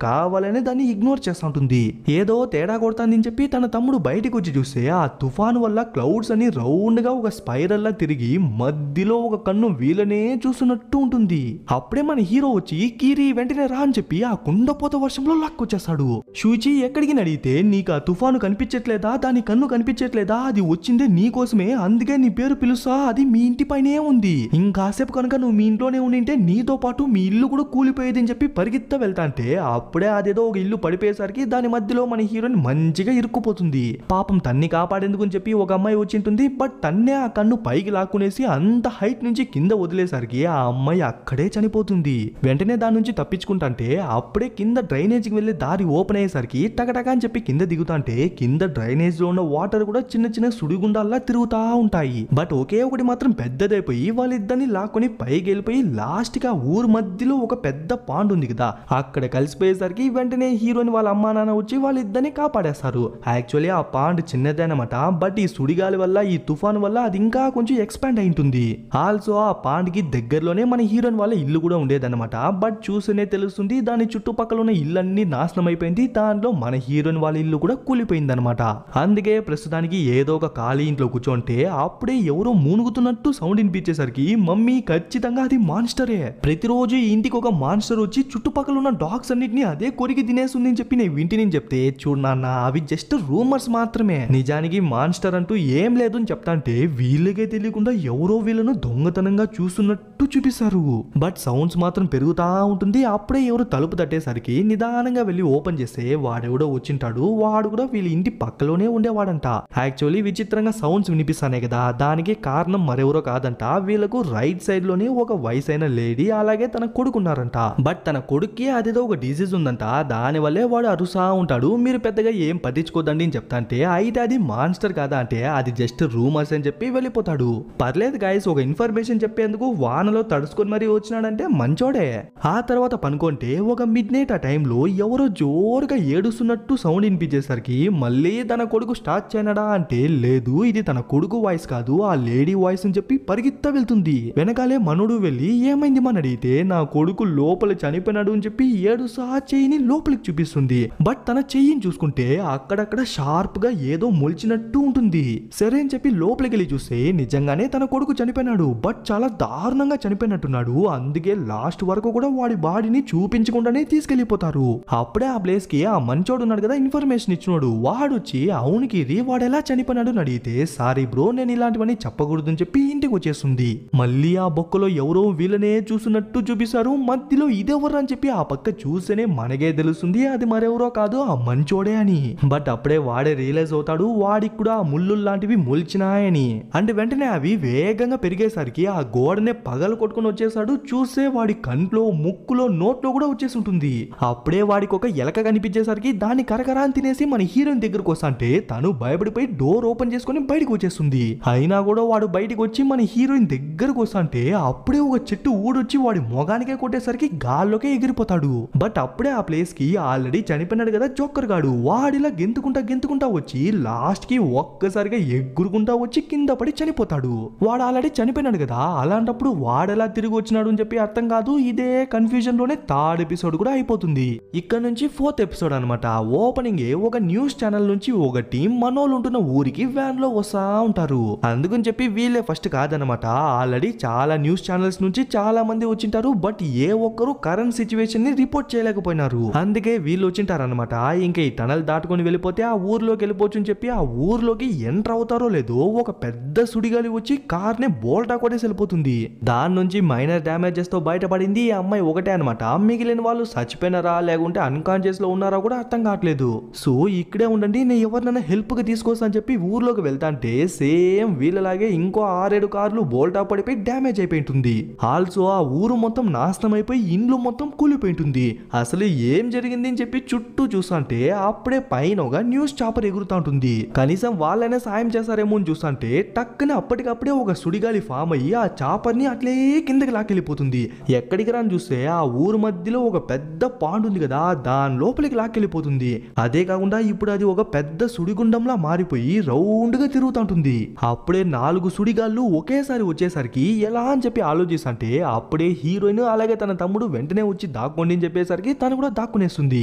కావాలనే దాన్ని ఇగ్నోర్ చేస్తూ ఉంటుంది. ఏదో తేడా కొడుతుందని చెప్పి తన తమ్ముడు బయటికి వచ్చి చూస్తే ఆ తుఫాను వల్ల క్లౌడ్స్ అని రౌండ్ గా ఒక స్పైరల్ లా తిరిగి మధ్యలో ఒక కన్ను వీళ్ళనే చూస్తున్నట్టు ఉంటుంది. అప్పుడే మన హీరో వచ్చి కీరీ వెంటనే రా అని చెప్పి ఆ కుండపోత వర్షంలో లాక్కొచ్చేస్తాడు. షూచి ఎక్కడికి అడిగితే నీకు ఆ తుఫాను కనిపించట్లేదా, దాని కన్ను కనిపించట్లేదా, అది వచ్చిందే నీ కోసమే, అందుకే నీ పేరు తెలుసా, అది మీ ఇంటి పైనే ఉంది. ఇంకాసేపు కనుక నువ్వు మీ ఇంట్లోనే ఉండింటే నీతో పాటు మీ ఇల్లు కూడా కూలిపోయేది అని చెప్పి పరిగెత్తా వెళ్తా అంటే అప్పుడే అదేదో ఒక ఇల్లు పడిపోయేసరికి దాని మధ్యలో మన హీరోయిన్ మంచిగా ఇరుక్కుపోతుంది. పాపం తన్ని కాపాడేందుకు అని చెప్పి ఒక అమ్మాయి వచ్చింటుంది. బట్ తన్నే ఆ కన్ను పైకి లాక్కునేసి అంత హైట్ నుంచి కింద వదిలేసరికి ఆ అమ్మాయి అక్కడే చనిపోతుంది. వెంటనే దాని నుంచి తప్పించుకుంటే అప్పుడే కింద డ్రైనేజ్ కి వెళ్లే దారి ఓపెన్ అయ్యేసరికి టకటక అని చెప్పి కింద దిగుతాంటే కింద డ్రైనేజ్ లో ఉన్న వాటర్ కూడా చిన్న చిన్న సుడిగుండాల్లా తిరుగుతా ఉంటాయి. బట్ ఒకే ఒకటి మాత్రం పెద్దదైపోయి వాళ్ళిద్దరిని లాక్కొని పైకి వెళ్ళిపోయి లాస్ట్ కి ఆ ఊరు మధ్యలో ఒక పెద్ద పాండ్ ఉంది కదా, అక్కడ కలిసిపోయేసరికి వెంటనే హీరోయిన్ వాళ్ళ అమ్మా నాన్న వచ్చి వాళ్ళిద్దరిని కాపాడేస్తారు. యాక్చువల్లీ ఆ పాండ్ చిన్నదే అనమాట. బట్ ఈ సుడిగాలి వల్ల ఈ తుఫాన్ వల్ల అది ఇంకా కొంచెం ఎక్స్పాండ్ అయింటుంది. ఆల్సో ఆ పాండ్ కి దగ్గరలోనే మన హీరోయిన్ వాళ్ళ ఇల్లు కూడా ఉండేదన్నమాట. బట్ చూస్తేనే తెలుస్తుంది దాని చుట్టుపక్కల ఉన్న ఇల్లన్నీ నాశనం అయిపోయింది. దాంట్లో మన హీరోయిన్ వాళ్ళ ఇల్లు కూడా కూలిపోయింది అనమాట. అందుకే ప్రస్తుతానికి ఏదో ఒక ఖాళీ ఇంట్లో కూర్చోంటే అప్పుడే ఎవరో మూనుగుతున్నట్టు సౌండ్ వినిపించేసరికి మమ్మీ ఖచ్చితంగా అది మాన్స్టరే. ప్రతిరోజు ఈ ఇంటికి ఒక మాన్స్టర్ వచ్చి చుట్టుపక్కల ఉన్న డాగ్స్ అన్నిటిని అదే కొరికి తినేస్తుంది అని చెప్పి నేను వింటిని చెప్తే, చూడు నాన్న అవి జస్ట్ రూమర్స్ మాత్రమే, నిజానికి మాన్స్టర్ అంటూ ఏం లేదు అని చెప్తాంటే వీళ్ళకే తెలియకుండా ఎవరో వీళ్ళను దొంగతనంగా చూస్తున్నట్టు చూపిస్తారు. బట్ సౌండ్స్ మాత్రం పెరుగుతా ఉంటుంది. అప్పుడే ఎవరు తలుపు తట్టేసరికి నిదానంగా వెళ్ళి ఓపెన్ చేస్తే వాడెవడో వచ్చింటాడు. వాడు కూడా వీళ్ళ ఇంటి పక్కలోనే ఉండేవాడంట. యాక్చువల్లీ విచిత్రంగా సౌండ్స్ వినిపిస్తానే కదా, దానికి కారణం మరెవరో కాదంట. వీళ్ళకు రైట్ సైడ్ లోనే ఒక వయసైన లేడీ అలాగే తన కొడుకున్నారంట. బట్ తన కొడుక్కి అదేదో ఒక డిసీజ్ ఉందంట. దాని వల్లే వాడు అరుసా ఉంటాడు. మీరు పెద్దగా ఏం పట్టించుకోదండి అని చెప్తా అంటే అయితే అది మాన్స్టర్ కాదా అంటే అది జస్ట్ రూమర్స్ అని చెప్పి వెళ్ళిపోతాడు. పర్లేదు గైస్, ఒక ఇన్ఫర్మేషన్ చెప్పేందుకు వానలో తడుచుకొని మరీ వచ్చినాడంటే మంచోడే. ఆ తర్వాత పనుకుంటే ఒక మిడ్ నైట్ ఆ టైంలో ఎవరో జోరుగా ఏడుస్తున్నట్టు సౌండ్ వినిపించేసరికి మళ్ళీ తన కొడుకు స్టార్ట్ చేయనడా అంటే లేదు, ఇది తన కొడుకు వాయిస్ కాదు ఆ లేడీ వాయిస్ అని చెప్పి పరిగెత్తా వెళ్తుంది. వెనకాలే మనుడు వెళ్ళి ఏమైంది మన అడిగితే నా కొడుకు లోపల చనిపోయినాడు అని చెప్పి ఏడుసా చెయ్యిని లోపలికి చూపిస్తుంది. బట్ తన చెయ్యిని చూసుకుంటే అక్కడక్కడ షార్ప్ గా ఏదో మొలిచినట్టు ఉంటుంది. సరే అని చెప్పి లోపలికి వెళ్ళి చూస్తే నిజంగానే తన కొడుకు చనిపోయినాడు. బట్ చాలా దారుణంగా చనిపోయినట్టున్నాడు. అందుకే లాస్ట్ వరకు కూడా వాడి బాడీని చూపించకుండానే తీసుకెళ్లిపోతారు. అప్పుడే ఆ ప్లేస్ కి ఆ మంచోడు ఉన్నాడు కదా ఇన్ఫర్మేషన్ ఇచ్చినోడు, వాడు వచ్చి అవునికి వాడు ఎలా చనిపోయినాడు అని అడిగితే సారీ బ్రో నేను ఇలాంటివన్నీ చెప్పకూడదు అని చెప్పి ఇంటికి వచ్చేస్తుంది. మళ్ళీ ఆ బొక్కలో ఎవరో వీళ్ళనే చూస్తున్నట్టు చూపిస్తారు. మధ్యలో ఇదెవరు అని చెప్పి ఆ పక్క చూస్తేనే మనకే తెలుస్తుంది అది మరెవరో కాదు ఆ మంచోడే అని. బట్ అప్పుడే వాడే రియలైజ్ అవుతాడు వాడికి కూడా ఆ ముళ్ళు లాంటివి మొలిచినాయని. అంటే వెంటనే అవి వేగంగా పెరిగేసరికి ఆ గోడనే పగలు కొట్టుకుని వచ్చేసాడు. చూస్తే వాడి కంట్లో ముక్కులో నోట్లో కూడా వచ్చేసి ఉంటుంది. అప్పుడే వాడికి ఒక ఎలక కనిపించేసరికి దాన్ని కరకరా అని తినేసి మన హీరోయిన్ దగ్గరకు వస్తాంటే తను భయపడిపోయి డోర్ ఓపెన్ చేసుకుని బయటకు వచ్చేస్తుంది. అయినా కూడా వాడు బయటకు వచ్చి మన హీరోయిన్ దగ్గరకు వస్తాంటే అప్పుడే ఒక చెట్టు ఊడొచ్చి వాడి మొగానికే కొట్టేసరికి గాల్లోకే ఎగిరిపోతాడు. బట్ అప్పుడే ఆ ప్లేస్ కి ఆల్రెడీ చనిపోయినాడు కదా జోకర్ గాడు, వాడిలా గెంతుకుంటా వచ్చి లాస్ట్ కి ఒక్కసారిగా ఎగురుకుంటా వచ్చి కింద పడి చనిపోతాడు. వాడు ఆల్రెడీ చనిపోయినాడు కదా, అలాంటప్పుడు వాడెలా తిరిగి వచ్చినాడు అని చెప్పి అర్థం కాదు. ఇదే కన్ఫ్యూజన్ లోనే థర్డ్ ఎపిసోడ్ కూడా అయిపోతుంది. ఇక్కడ నుంచి ఫోర్త్ ఎపిసోడ్ అనమాట. ఓపెనింగ్ ఒక న్యూస్ ఛానల్ నుంచి ఒక టీం మనోళ్ళు ఉంటున్న ఊరికి వ్యాన్ లో వస్తా ఉంటారు. అందుకని చెప్పి వీళ్ళే ఫస్ట్ కాదనమాట. ఆల్రెడీ చాలా న్యూస్ ఛానల్స్ నుంచి చాలా మంది వచ్చింటారు. బట్ ఏ ఒక్కరు కరెంట్ సిచ్యువేషన్ ని రిపోర్ట్ చేయలేకపోయినారు. అందుకే వీళ్ళు వచ్చింటారనమాట. ఇంకా ఈ టనల్ దాటుకొని వెళ్ళిపోతే ఆ ఊర్లోకి వెళ్ళిపోవచ్చు అని చెప్పి ఆ ఊర్లోకి ఎంటర్ అవుతారో లేదో ఒక పెద్ద సుడిగాలి వచ్చి కార్ ని బోల్టా కొట్టేసి వెళ్ళిపోతుంది. దాని నుంచి మైనర్ డ్యామేజెస్ తో బయటపడింది ఈ అమ్మాయి ఒకటే అనమాట. మిగిలిన వాళ్ళు చచ్చిపోయినారా లేకుంటే అన్కాన్షియస్ లో ఉన్నారా కూడా అర్థం కావట్లేదు. సో ఇక్కడే ఉండండి నేను ఎవరినైనా హెల్ప్ గా తీసుకొస్తా అని చెప్పి ఊర్లోకి వెళ్తాంటే సేమ్ వీళ్ళలాగే ఇంకో 6-7 కార్లు బోల్టా పడిపోయి డ్యామేజ్ అయిపోయింటుంది. ఆల్సో ఆ ఊరు మొత్తం నాశనం అయిపోయి ఇండ్లు మొత్తం కూలిపోయింటుంది. అసలు ఏం జరిగింది అని చెప్పి చుట్టూ చూస్తాంటే అప్పుడే పైన ఒక న్యూస్ చాపర్ ఎగురుతా ఉంటుంది. కనీసం వాళ్ళైనా సాయం చేస్తారేమో అని చూస్తాంటే టక్కున అప్పటికప్పుడే ఒక సుడిగాలి ఫామ్ అయ్యి ఆ చాపర్ ని అట్లే కిందకి లాక్కెళ్ళిపోతుంది. ఎక్కడికి రాని చూస్తే ఆ ఊరు మధ్యలో ఒక పెద్ద పాండ్ ఉంది కదా, దాని లోపలికి లాక్కెళ్ళిపోతుంది. అదే కాకుండా ఇప్పుడు అది ఒక పెద్ద సుడిగుండంలా మారిపోయి రౌండ్ గా తిరుగుతా ఉంటుంది. అప్పుడే 4 సుడిగాళ్ళు ఒకేసారి వచ్చేసరికి ఎలా అని చెప్పి ఆలోచిస్తుంటే అప్పుడే హీరోయిన్ అలాగే తన తమ్ముడు వెంటనే వచ్చి దాక్కోండి అని చెప్పేసరికి తను కూడా దాక్కునేస్తుంది.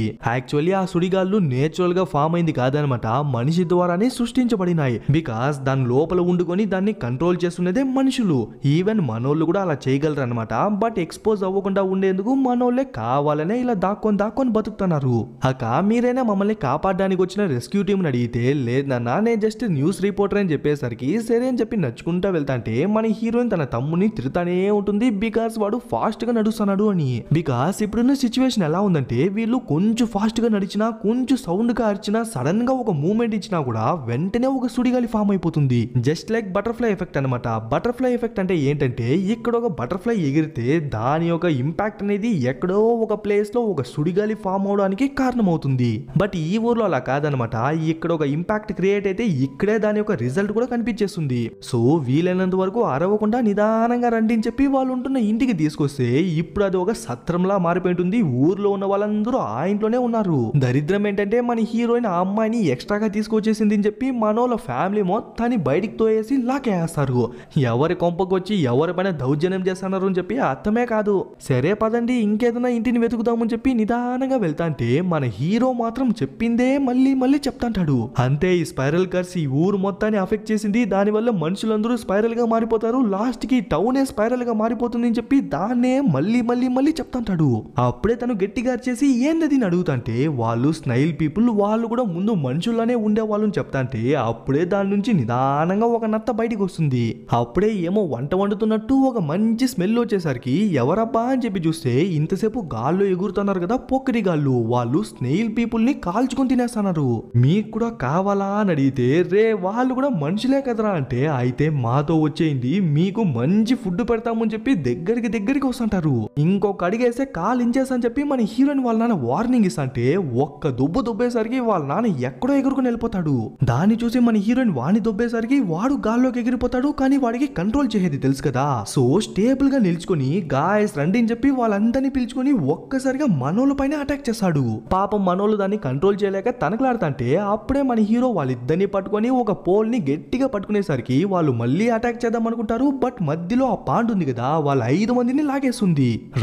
యాక్చువల్లీ ఆ సుడిగాళ్ళు నేచురల్ గా ఫామ్ అయింది కాదనమాట, మనిషి ద్వారానే సృష్టించబడినాయి. బికాస్ దాని లోపల ఉండుకొని దాన్ని కంట్రోల్ చేస్తున్నదే మనుషులు. ఈవెన్ మనోళ్ళు కూడా అలా చేయగలరు అనమాట. బట్ ఎక్స్పోజ్ అవ్వకుండా ఉండేందుకు మనోళ్ళే కావాలనే ఇలా దాక్కొని బతుకుతున్నారు. అక్క మీరైనా మమ్మల్ని కాపాడడానికి వచ్చిన రెస్క్యూ టీం అడిగితే లేదన్నా నేను జస్ట్ న్యూస్ రిపోర్టర్ అని చెప్పేసరికి సరే అని చెప్పి నడుచుకుంటా వెళ్తాంటే మన హీరోయిన్ తన తమ్ముని తిరుగుతానే ఉంటుంది బికాస్ వాడు ఫాస్ట్ గా నడుస్తున్నాడు అని. బికాస్ ఇప్పుడున్న సిచ్యువేషన్ ఎలా ఉందంటే వీళ్ళు కొంచెం ఫాస్ట్ గా నడిచినా కొంచెం సౌండ్ గా అరిచినా సడన్ గా ఒక మూవ్మెంట్ ఇచ్చినా కూడా వెంటనే ఒక సుడిగాలి ఫామ్ అయిపోతుంది. జస్ట్ లైక్ బటర్ఫ్లై ఎఫెక్ట్ అనమాట. బటర్ఫ్లై ఎఫెక్ట్ అంటే ఏంటంటే ఇక్కడ ఒక బటర్ఫ్లై ఎగిరితే దాని యొక్క ఇంపాక్ట్ అనేది ఎక్కడో ఒక ప్లేస్ లో ఒక సుడిగాలి ఫామ్ అవడానికి కారణమవుతుంది. బట్ ఈ ఊర్లో అలా కాదనమాట. ఇక్కడ ఒక ఇంపాక్ట్ క్రియేట్ అయితే ఇక్కడే దాని యొక్క రిజల్ట్ కూడా కనిపించేస్తుంది. సో వీలైనంత వరకు అరవకుండా నిదానంగా రండి అని చెప్పి వాళ్ళు ఉంటున్న ఇంటికి తీసుకొస్తే ఇప్పుడు అది ఒక సత్రంలా మారిపోయింటుంది. ఊర్లో ఉన్న వాళ్ళందరూ ఆ ఇంట్లోనే ఉన్నారు. దరిద్రం ఏంటంటే మన హీరోయిన్ ఆ అమ్మాయిని ఎక్స్ట్రాగా తీసుకొచ్చేసింది అని చెప్పి మనోళ్ళ ఫ్యామిలీ మొత్తాన్ని బయటికి తోయేసి లాకేస్తారు. ఎవరి కొంపకు వచ్చి ఎవరి పైన దౌర్జన్యం చేస్తున్నారు అని చెప్పి అర్థమే కాదు. సరే పదండి ఇంకేదైనా ఇంటిని వెతుకుదామని చెప్పి నిదానంగా వెళ్తాంటే మన హీరో మాత్రం చెప్పిందే మళ్ళీ మళ్ళీ చెప్తాంటాడు. అంతే ఈ స్పైరల్ కర్స్ ఈ ఊరు మొత్తాన్ని అఫెక్ట్ చేసింది. దానివల్ల మనుషులందరూ స్పైరల్ గా మారిపోతారు. లాస్ట్ కి టౌనే స్పైరల్ గా మారిపోతుంది అని చెప్పి దాన్నే మళ్ళీ మళ్ళీ మళ్ళీ చెప్తాంటాడు. అప్పుడే తను గట్టిగా అరిచేసి ఏందది అని అడుగుతాంటే వాళ్ళు స్నైల్ పీపుల్, వాళ్ళు కూడా ముందు మనుషుల్లానే ఉండే వాళ్ళని చెప్తాంటే అప్పుడే దాని నుంచి నిదానంగా ఒక నత్త బయటికి వస్తుంది. అప్పుడే ఏమో వంట వండుతున్నట్టు ఒక మంచి స్మెల్ వచ్చేసరికి ఎవరబ్బా అని చెప్పి చూస్తే ఇంతసేపు గాల్లో ఎగురుతున్నారు కదా పొక్కరి గాళ్ళు, వాళ్ళు స్నేల్ పీపుల్ ని కాల్చుకొని తినేస్తున్నారు. మీకు కూడా కావాలా అని అడిగితే రే వాళ్ళు కూడా మనుషులే కదరా అంటే అయితే మాతో వచ్చేయండి మీకు మంచి ఫుడ్ పెడతామని చెప్పి దగ్గరికి వస్తుంటారు. ఇంకొక అడిగేస్తే కాలు ఇంచేసని చెప్పి మన హీరోయిన్ వాళ్ళ నాన్న వార్నింగ్ ఇస్తాంటే ఒక్క దుబ్బేసరికి వాళ్ళ నాన్న ఎక్కడో ఎగురుకుని వెళ్ళిపోతాడు. దాన్ని చూసి మన హీరోయిన్ వాణ్ణి దొబ్బేసరికి వాడు గాల్లోకి ఎగిరిపోతాడు. కానీ వాడికి కంట్రోల్ చేసేది తెలుసు కదా. సో స్టేబుల్ గా నిల్చుకొని గాయస్ రండి అని చెప్పి వాళ్ళందరినీ పిలుచుకొని ఒక్కసారిగా మనోళ్ళ పైన అటాక్ చేస్తాడు. పాపం మనోళ్ళు దాన్ని కంట్రోల్ చేయలేక తనకలాడుతుంటే అప్పుడే మన హీరో వాళ్ళిద్దరిని పట్టుకొని ఒక పోల్ ని గట్టిగా పట్టుకునేసరికి వాళ్ళు మళ్ళీ అటాక్ చేద్దాం అనుకుంటారు. బట్ మధ్యలో ఆ పాండ్ ఉంది కదా వాళ్ళ 5 మందిని లాగేస్తుంది.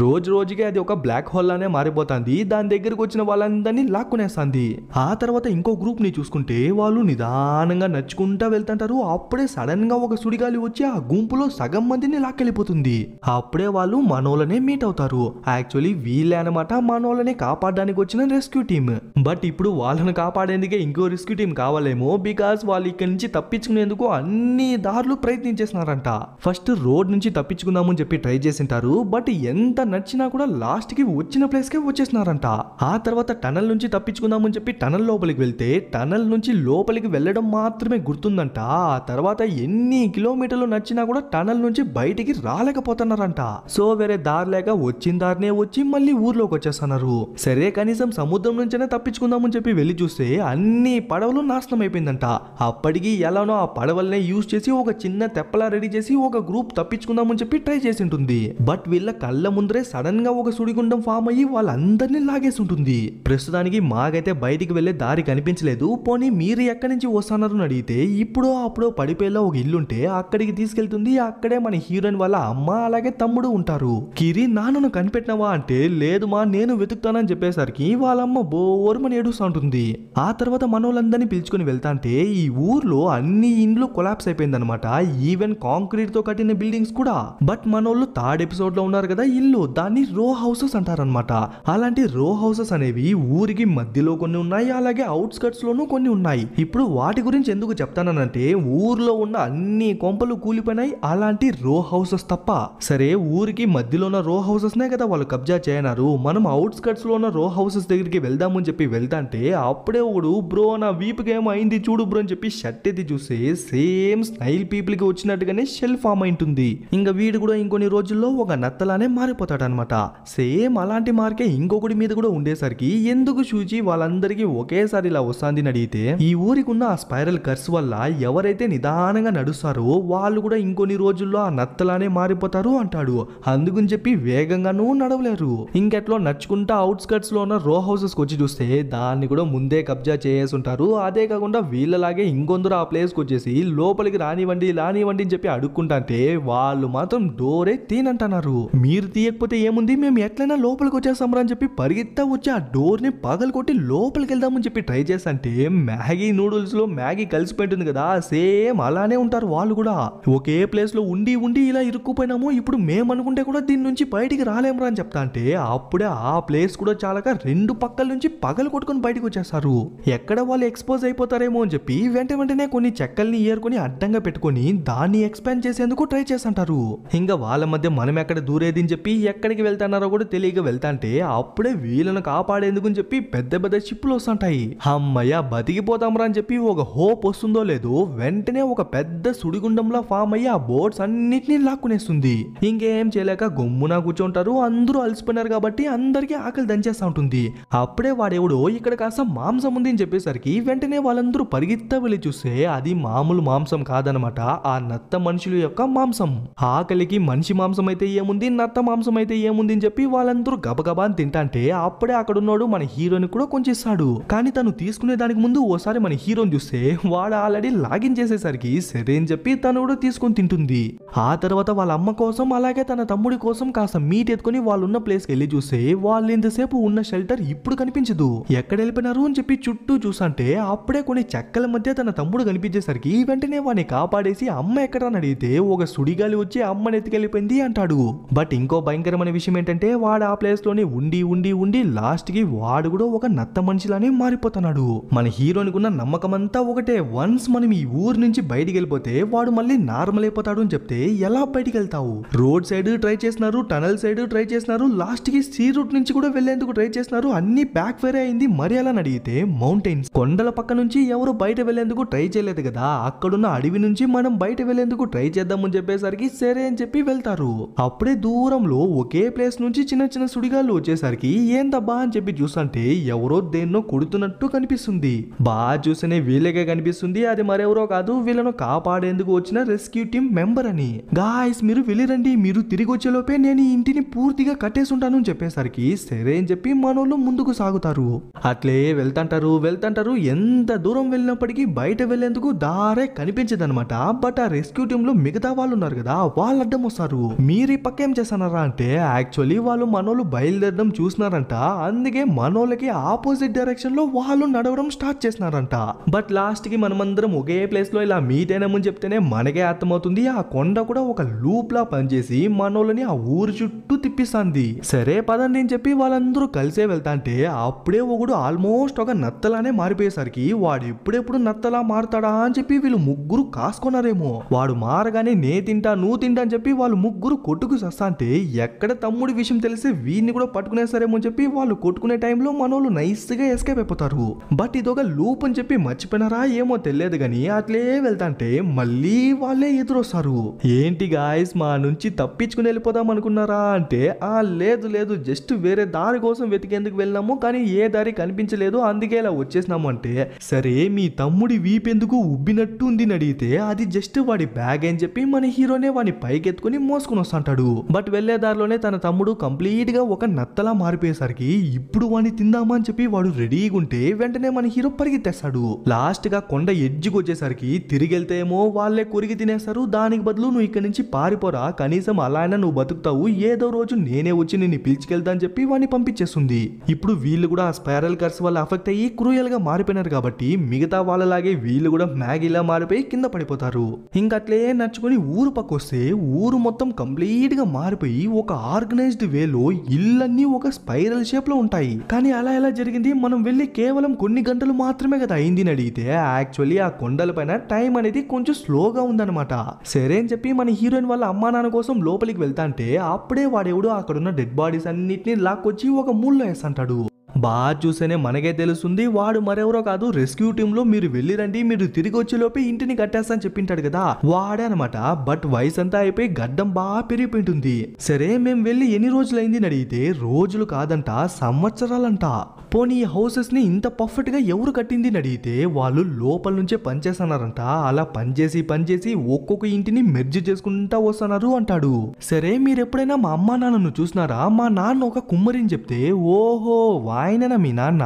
రోజుకి అది ఒక బ్లాక్ హోల్ లానే మారిపోతుంది. దాని దగ్గరకు వచ్చిన వాళ్ళందరినీ లాక్కునేస్తుంది. ఆ తర్వాత ఇంకో గ్రూప్ ని చూసుకుంటే వాళ్ళు నిదానంగా నడుచుకుంటా వెళ్తుంటారు. అప్పుడే సడన్ గా ఒక సుడిగాలి వచ్చి ఆ గుంపులో సగం మందిని లాక్కెళ్ళిపోతుంది. అప్పుడే వాళ్ళు మనోళ్ళనే మీట్ అవుతారు. యాక్చువల్లీ వీళ్ళే అనమాట మనోళ్ళని కాపాడడానికి వచ్చిన రెస్క్యూ టీమ్. బట్ ఇప్పుడు వాళ్ళని కాపాడేందుకే ఇంకో రెస్క్యూ టీం కావాలేమో. బికాస్ వాళ్ళు ఇక్కడి నుంచి తప్పించుకునేందుకు అన్ని దారులు ప్రయత్నించేస్తున్నారంట. ఫస్ట్ రోడ్ నుంచి తప్పించుకుందామని చెప్పి ట్రై చేసింటారు. బట్ ఎంత నచ్చినా కూడా లాస్ట్ కి వచ్చిన ప్లేస్ కే వచ్చేస్తున్నారంట. ఆ తర్వాత టనల్ నుంచి తప్పించుకుందామని చెప్పి టనల్ లోపలికి వెళ్తే టనల్ నుంచి లోపలికి వెళ్ళడం మాత్రమే గుర్తుందంట. ఆ తర్వాత ఎన్ని కిలోమీటర్లు నచ్చినా కూడా టనల్ నుంచి బయటికి రాలేకపోతున్నారంట. సో వేరే దారి లేక వచ్చిన దారినే వచ్చి మళ్ళీ ఊర్లోకి వచ్చేస్తున్నారు. సరే కనీసం సముద్రం నుంచైనా తప్పించుకుందామని చెప్పి వెళ్ళి చూస్తే అన్ని పడవలు నాశనం అయిపోయిందంట. అప్పటికి ఎలానో ఆ పడవల్నే యూజ్ చేసి ఒక చిన్న తెప్పలా రెడీ చేసి ఒక గ్రూప్ తప్పించుకుందామని చెప్పి ట్రై చేసి ఉంటుంది. బట్ వీళ్ళ కళ్ళ ముందరే సడన్ గా ఒక సుడిగుండం ఫామ్ అయ్యి వాళ్ళందరినీ లాగేసి ఉంటుంది. ప్రస్తుతానికి మాకైతే బయటికి వెళ్లే దారి కనిపించలేదు. పోనీ మీరు ఎక్కడి నుంచి వస్తున్నారు అని అడిగితే ఇప్పుడో అప్పుడో పడిపోయేలా ఒక ఇల్లుంటే అక్కడికి తీసుకెళ్తుంది. అక్కడే మన హీరోయిన్ వాళ్ళ అమ్మ అలాగే తమ్ముడు ఉంటారు. కిరి నాన్నను కనిపెట్టినవా అంటే లేదు మా నేను వెతుకుతానని చెప్పేసరికి వాళ్ళమ్మ బోర్మని ఏడుస్తూ ఉంటుంది. ఆ తర్వాత మనోళ్ళందరినీ పిలుచుకుని వెళ్తాంటే ఈ ఊర్లో అన్ని ఇండ్లు కొలాప్స్ అయిపోయిందనమాట. ఈవెన్ కాంక్రీట్ తో కట్టిన బిల్డింగ్స్ కూడా. బట్ మనోళ్ళు థర్డ్ ఎపిసోడ్ లో ఉన్నారు కదా ఇల్లు, దాన్ని రో హౌసెస్ అంటారనమాట. అలాంటి రో హౌసెస్ అనేవి ఊరికి మధ్యలో కొన్ని ఉన్నాయి, అలాగే అవుట్స్కట్స్ లోనూ కొన్ని ఉన్నాయి. ఇప్పుడు వాటి గురించి ఎందుకు చెప్తానంటే ఊర్లో ఉన్న అన్ని కొంపలు కూలిపోయినాయి అలాంటి రో హౌసెస్ తప్ప. సరే ఊరికి మధ్యలో ఉన్న రో హౌసెస్ నే కదా వాళ్ళు కబ్జా చేయనారు. మనం అవుట్స్కట్స్ లో ఉన్న రో హౌసెస్ దగ్గరికి వెళ్దామని చెప్పి వెళ్తాంటే అప్పుడే ఒకడు బ్రో నా వీపుకి ఏమో అయింది చూడు బ్రో అని చెప్పి షర్ట్ ఎత్తి చూస్తే సేమ్ స్టైల్ పీపుల్ కి వచ్చినట్టుగానే షెల్ ఫామ్ అయింటుంది. ఇంకా వీడు కూడా ఇంకొన్ని రోజుల్లో ఒక నత్తలానే మారిపోతాడు అనమాట. సేమ్ అలాంటి మార్కే ఇంకొకటి మీద కూడా ఉండేసరికి ఎందుకు చూచి వాళ్ళందరికీ ఒకేసారి ఇలా వస్తాంది అడిగితే ఈ ఊరికి ఉన్న ఆ స్పైరల్ కర్స్ వల్ల ఎవరైతే నిదానంగా నడుస్తారో వాళ్ళు కూడా ఇంకొన్ని రోజుల్లో ఆ నత్తలానే మారిపోతారు అంటాడు. అందుకని చెప్పి వేగంగానూ నడవలేరు. ఇంకెట్లో నడుచుకుంటా అవుట్స్కట్స్ లో ఉన్న రో హౌసెస్ వచ్చి చూస్తే దాన్ని కూడా ముందే కబ్జా చేసి ఉంటారు. అదే కాకుండా వీళ్ళలాగే ఇంకొందరు ఆ ప్లేస్ కి వచ్చేసి లోపలికి రానివ్వండి అని చెప్పి అడుక్కుంటే వాళ్ళు మాత్రం డోరే తీనంటున్నారు. మీరు తీయకపోతే ఏముంది మేము ఎట్లైనా లోపలికి వచ్చేస్తాం అని చెప్పి పరిగెత్తా వచ్చి ఆ డోర్ ని పగలు కొట్టి లోపలికి వెళ్దామని చెప్పి ట్రై చేస్తే మ్యాగీ నూడిల్స్ లో మ్యాగీ కలిసిపోయింటుంది కదా సేమ్ అలానే ఉంటారు వాళ్ళు కూడా. ఒకే ప్లేస్ లో ఉండి ఇలా ఇరుక్కుపోయినాము, ఇప్పుడు మేము అనుకుంటే కూడా దీని నుంచి బయటికి రాలేమరా అని చెప్తా అంటే అప్పుడే ఆ ప్లేస్ కూడా చాలక 2 పక్కల నుంచి పగలు కొట్టుకుని బయటకు వచ్చేస్తారు. ఎక్కడ వాళ్ళు ఎక్స్పోజ్ అయిపోతారేమో అని చెప్పి వెంటనే కొన్ని చెక్కల్ని ఏరుకొని అడ్డంగా పెట్టుకొని దాన్ని ఎక్స్పాండ్ చేసేందుకు ట్రై చేస్తుంటారు. ఇంకా వాళ్ళ మధ్య మనం ఎక్కడ దూరేది అని చెప్పి ఎక్కడికి వెళ్తున్నారో కూడా తెలియక వెళ్తాంటే అప్పుడే వీళ్ళను కాపాడేందుకు అని చెప్పి పెద్ద పెద్ద షిప్లు వస్తుంటాయి. అమ్మయ్య బతికిపోతాంరా అని చెప్పి ఒక హోప్ వస్తుందో లేదో వెంటనే ఒక పెద్ద సుడిగుండంలా ఫామ్ అయ్యి ఆ బోట్స్ అన్నిటినీ లాక్కునేస్తుంది. ఇంకేం చేయలేక గమ్మున కూర్చుంటారు. అందరూ అలసిపోయినారు కాబట్టి అందరికీ ఆకలి దంచేస్తా ఉంటుంది. అప్పుడే వాడెవడో ఇక్కడ కాస్త మాంసం ఉంది అని చెప్పేసరికి వెంటనే వాళ్ళందరూ పరిగెత్తా వెళ్ళి చూస్తే అది మామూలు మాంసం కాదనమాట, ఆ నత్త మనుషుల యొక్క మాంసం. ఆకలికి మనిషి మాంసం అయితే ఏముంది, నత్త మాంసం అయితే ఏముంది అని చెప్పి వాళ్ళందరూ గబగబా తింటాంటే అప్పుడే అక్కడ ఉన్నాడు మన హీరోని కూడా కొంచెం ఇస్తాడు. కానీ తను తీసుకునే దానికి ముందు ఓసారి మన హీరోని చూస్తే వాడు ఆల్రెడీ లాగిన్ చేసేసరికి సరే అని చెప్పి తను కూడా తీసుకొని తింటుంది. ఆ తర్వాత వాళ్ళ అమ్మ కోసం అలాగే తన తమ్ముడి కోసం కాస్త మీట్ ఎత్తుకొని వాళ్ళు ఉన్న ప్లేస్ కి వెళ్ళి చూస్తే వాళ్ళు ఇంతసేపు ఉన్న షెల్టర్ ఇప్పుడు కనిపించదు. ఎక్కడ వెళ్ళిపోయినారు అని చెప్పి చుట్టూ చూసంటే అప్పుడే కొన్ని చెక్కల మధ్య తన తమ్ముడు కనిపించేసరికి వెంటనే వాడిని కాపాడేసి అమ్మ ఎక్కడ అని అడిగితే ఒక సుడిగాలి వచ్చి అమ్మని ఎత్తుకెళ్ళిపోయింది అంటాడు. బట్ ఇంకో భయంకరమైన విషయం ఏంటంటే వాడు ఆ ప్లేస్ లోనే ఉండి ఉండి ఉండి లాస్ట్ కి వాడు కూడా ఒక నత్త మనిషిలానే మారిపోతున్నాడు. మన హీరోనికి ఉన్న నమ్మకం అంతా ఒకటే, వన్స్ మనం ఈ ఊరు నుంచి బయటికి వెళ్ళిపోతే వాడు మళ్ళీ నార్మల్ అయిపోతాడు అని చెప్తే ఎలా బయటికి వెళ్తావు? రోడ్ సైడ్ ట్రై చేసినారు, టనల్ సైడ్ ట్రై చేసినారు, లాస్ట్ కి సీ రూట్ నుంచి కూడా వెళ్లేందుకు ట్రై చేసినారు, అన్ని బ్యాక్ ఫైర్ అయింది. మరి అలా అడిగితే మౌంటైన్స్ కొండల పక్క నుంచి ఎవరు బయట వెళ్లేందుకు ట్రై చేయలేదు కదా, అక్కడున్న అడవి నుంచి మనం బయట వెళ్లేందుకు ట్రై చేద్దామని చెప్పేసరికి సరే అని చెప్పి వెళ్తారు. అప్పుడే దూరంలో ఒకే ప్లేస్ నుంచి చిన్న చిన్న సుడిగాళ్ళు వచ్చేసరికి ఏందబ్బా అని చెప్పి చూస్తుంటే ఎవరో దేన్నో కొడుతున్నట్టు కనిపిస్తుంది. బాగా చూస్తేనే వీళ్ళకే కనిపిస్తుంది అది మరెవరో కాదు, వీళ్ళను కాపాడేందుకు వచ్చిన రెస్క్యూ టీమ్ మెంబర్ అని. గాయ్స్ మీరు వెళ్ళిరండి, మీరు తిరిగి వచ్చేలోపే నేను ఈ ఇంటిని పూర్తిగా కట్టేసుంటాను అని చెప్పేసరికి సరే అని చెప్పి మనోళ్ళు ముందుకు సాగుతారు. అట్లే వెళ్తాంటారు. ఎంత దూరం వెళ్ళినప్పటికీ బయట వెళ్లేందుకు దారే కనిపించదనమాట. బట్ ఆ రెస్క్యూ టీమ్ లో మిగతా వాళ్ళు ఉన్నారు కదా, వాళ్ళు అడ్డం వస్తారు. మీరు ఈ పక్క ఏం చేస్తున్నారా అంటే యాక్చువల్లీ వాళ్ళు మనోళ్ళు బయలుదేరడం చూసినారంట, అందుకే మనోళ్ళకి ఆపోజిట్ డైరెక్షన్ లో వాళ్ళు నడవడం స్టార్ట్ చేసినారంట. బట్ లాస్ట్ కి మనమందరం ఒకే ప్లేస్ లో ఇలా మీట్ అయినామని చెప్తేనే మనకే అర్థమవుతుంది ఆ కొండ కూడా ఒక లూప్ లా పనిచేసి మనోళ్ళని ఆ ఊరు చుట్టూ తిప్పిస్తుంది. సరే పదండి అని చెప్పి వాళ్ళందరూ కలిసే వెళ్తాంటే అప్పుడే ఒకడు ఆల్మోస్ట్ ఒక నత్తలానే మారిపోయేసరికి వాడు ఎప్పుడెప్పుడు నత్తలా మారుతాడా అని చెప్పి వీళ్ళు ముగ్గురు కాసుకున్నారేమో. వాడు మారగానే నే తింటా నువ్వు తింటా అని చెప్పి వాళ్ళు ముగ్గురు కొట్టుకు సస్తా అంటే ఎక్కడ తమ్ముడి విషయం తెలిసి వీడిని కూడా పట్టుకునేసారేమో అని చెప్పి వాళ్ళు కొట్టుకునే టైంలో మనోళ్ళు నైస్ గా ఎస్కేప్ అయిపోతారు. బట్ ఇదొక లూప్ అని చెప్పి మర్చిపోయినారా ఏమో తెలియదు గానీ అట్లే వెళ్తాంటే మళ్ళీ వాళ్ళే ఎదురొస్తారు. ఏంటి గాయస్ మా నుంచి తప్పించుకుని వెళ్ళిపోదాం అనుకున్నారా అంటే లేదు జస్ట్ వేరే దారి కోసం వెతికేందుకు వెళ్ళినాము కానీ ఏ దారి కనిపించలేదు అందుకే ఇలా వచ్చేసినాము అంటే సరే మీ తమ్ముడి వీపెందుకు ఉబ్బినట్టు ఉంది అడిగితే అది జస్ట్ వాడి బ్యాగ్ అని చెప్పి మన హీరోనే వాడిని పైకెత్తుకుని మోసుకుని వస్తుంటాడు. బట్ వెళ్లే దారిలోనే తన తమ్ముడు కంప్లీట్ గా ఒక నత్తలా మారిపోయేసరికి ఇప్పుడు వాడిని తిందామా అని చెప్పి వాడు రెడీగా ఉంటే వెంటనే మన హీరో పరిగెత్తేస్తాడు. లాస్ట్ గా కొండ ఎడ్జికి వచ్చేసరికి తిరిగి వెళ్తేమో వాళ్ళే కొరికి తినేస్తారు. దానికి బదులు నువ్వు ఇక్కడ నుంచి పారిపోరా, కనీసం అలా అయినా నువ్వు బతుకుతావు, ఏదో రోజు నేనే వచ్చి నిన్ను పిలిచికెళ్తా అని చెప్పి వాడిని పంపించేస్తుంది. ఇప్పుడు వీళ్ళు కూడా ఆ స్పైరల్ కర్స్ వల్ల అఫెక్ట్ అయ్యి క్రూయల్ గా మారిపోయినారు కాబట్టి మిగతా వాళ్ళలాగే వీళ్ళు కూడా మ్యాగీలా మారిపోయి కింద పడిపోతారు. ఇంకట్లే నడుచుకుని ఊరు పక్క వస్తే ఊరు మొత్తం కంప్లీట్ గా మారిపోయి ఒక ఆర్గనైజ్డ్ వేలో ఇళ్ళన్నీ ఒక స్పైరల్ షేప్ లో ఉంటాయి. కానీ అలా ఎలా జరిగింది, మనం వెళ్ళి కేవలం కొన్ని గంటలు మాత్రమే కదా అయింది అని అడిగితే యాక్చువల్లీ ఆ కొండల పైన టైం అనేది కొంచెం స్లోగా ఉందన్నమాట. సరే అని చెప్పి మన హీరోయిన్ వాళ్ళ అమ్మా నాన్న కోసం లోపలికి వెళ్తాంటే అప్పుడే వాడెవడు అక్కడున్న డెడ్ బాడీస్ అన్నిటిని లాక్కొచ్చి ఒక మూల్లో వేస్తుంటాడు. బాగా చూస్తేనే మనకే తెలుస్తుంది వాడు మరెవరో కాదు, రెస్క్యూ టీమ్ లో మీరు వెళ్ళిరండి మీరు తిరిగి వచ్చేలోపే ఇంటిని కట్టేస్తా అని చెప్పింటాడు కదా వాడే అనమాట. బట్ వయసు అంతా అయిపోయి గడ్డం బాగా పెరిగిపోయింటుంది. సరే మేము వెళ్ళి ఎన్ని రోజులైంది అని అడిగితే రోజులు కాదంట సంవత్సరాలంట. పోనీ ఈ హౌసెస్ ని ఇంత పర్ఫెక్ట్ గా ఎవరు కట్టింది అని అడిగితే వాళ్ళు లోపల నుంచే పనిచేస్తున్నారంట. అలా పనిచేసి ఒక్కొక్క ఇంటిని మెర్జ్ చేసుకుంటా వస్తున్నారు అంటాడు. సరే మీరు ఎప్పుడైనా మా అమ్మా నాన్నను చూసినారా, మా నాన్న ఒక కుమ్మరిని చెప్తే ఓహో ఆయననా మీ నాన్న?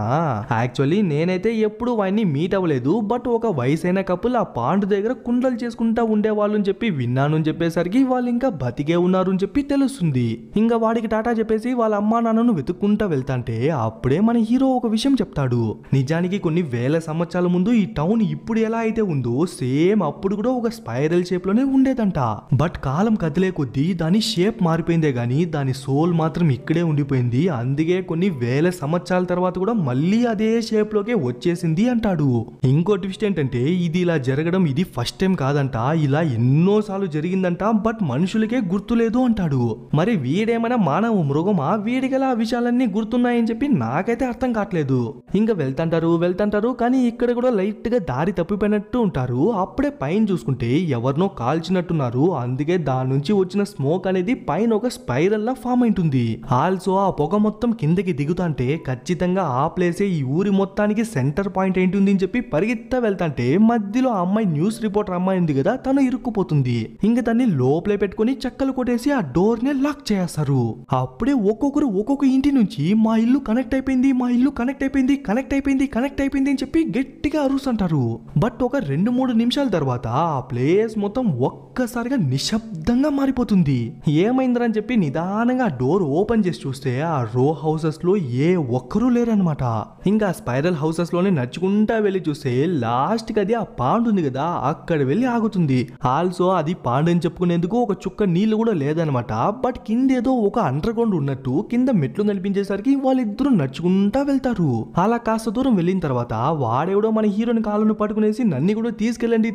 యాక్చువల్లీ నేనైతే ఎప్పుడు వాడిని మీట్ అవ్వలేదు. బట్ ఒక వయసైన కపుల్ ఆ పాండు దగ్గర కుండలు చేసుకుంటా ఉండేవాళ్ళు అని చెప్పి విన్నాను అని చెప్పేసరికి వాళ్ళు ఇంకా బతికే ఉన్నారు అని చెప్పి తెలుస్తుంది. ఇంకా వాడికి టాటా చెప్పేసి వాళ్ళ అమ్మా నాన్నను వెతుక్కుంటా వెళ్తాంటే అప్పుడే మన హీరో ఒక విషయం చెప్తాడు. నిజానికి కొన్ని వేల సంవత్సరాల ముందు ఈ టౌన్ ఇప్పుడు ఎలా అయితే ఉందో సేమ్ అప్పుడు కూడా ఒక స్పైరల్ షేప్ లోనే ఉండేదంట. బట్ కాలం కదిలే కొద్దీ దాని షేప్ మారిపోయిందే గానీ దాని సోల్ మాత్రం ఇక్కడే ఉండిపోయింది. అందుకే కొన్ని వేల సంవత్సరాల సంవత్సరాల తర్వాత కూడా మళ్ళీ అదే షేప్ లోకే వచ్చేసింది అంటాడు. ఇంకో ట్విస్ట్ ఏంటంటే ఇది ఇలా జరగడం ఇది ఫస్ట్ టైం కాదంట, ఇలా ఎన్నోసార్లు జరిగిందంట, బట్ మనుషులకే గుర్తులేదు అంటాడు. మరి వీడేమైనా మానవ మృగమా, వీడిగల ఆ విషయాలన్నీ గుర్తున్నాయని చెప్పి నాకైతే అర్థం కావట్లేదు. ఇంకా వెళ్తంటారు కానీ ఇక్కడ కూడా లైట్ గా దారి తప్పిపోయినట్టు ఉంటారు. అప్పుడే పైన చూసుకుంటే ఎవరినో కాల్చినట్టున్నారు, అందుకే దాని నుంచి వచ్చిన స్మోక్ అనేది పైన ఒక స్పైరల్ లా ఫామ్ అయింటుంది. ఆల్సో ఆ పొగ మొత్తం కిందకి దిగుతాంటే ఖచ్చితంగా ఆ ప్లేసే ఈ ఊరి మొత్తానికి సెంటర్ పాయింట్ ఏంటుంది అని చెప్పి పరిగెత్తా వెళ్తాంటే మధ్యలో ఆ అమ్మాయి న్యూస్ రిపోర్టర్ అమ్మాయి ఉంది కదా, తను ఇరుక్కుపోతుంది. ఇంకా దాన్ని లోపలే పెట్టుకుని చక్కలు కొట్టేసి ఆ డోర్ ని లాక్ చేస్తారు. అప్పుడే ఒక్కొక్కరు ఒక్కొక్క ఇంటి నుంచి మా ఇల్లు కనెక్ట్ అయిపోయింది, మా ఇల్లు కనెక్ట్ అయిపోయింది, కనెక్ట్ అయిపోయింది, కనెక్ట్ అయిపోయింది అని చెప్పి గట్టిగా అరుస్తుంటారు. బట్ ఒక 2-3 నిమిషాల తర్వాత ఆ ప్లేస్ మొత్తం ఒక్కసారిగా నిశ్శబ్దంగా మారిపోతుంది. ఏమైందని చెప్పి నిదానంగా డోర్ ఓపెన్ చేసి చూస్తే ఆ రో హౌసెస్ లో ఏ ఒక్కరూ లేరనమాట. ఇంకా స్పైరల్ హౌసెస్ లోనే నడుచుకుంటా వెళ్ళి చూస్తే లాస్ట్ కి అది ఆ పాండ్ ఉంది కదా, అక్కడ వెళ్ళి ఆగుతుంది. ఆల్సో అది పాండ్ అని చెప్పుకునేందుకు ఒక చుక్క నీళ్లు కూడా లేదనమాట. బట్ కిందేదో ఒక అండర్ గ్రౌండ్ ఉన్నట్టు కింద మెట్లు కనిపించేసరికి వాళ్ళిద్దరూ నడుచుకుంటా వెళ్తారు. అలా కాస్త దూరం వెళ్ళిన తర్వాత వాడెవడో మన హీరోని కాళ్ళను పట్టుకునేసి నన్ను కూడా తీసుకెళ్ళండి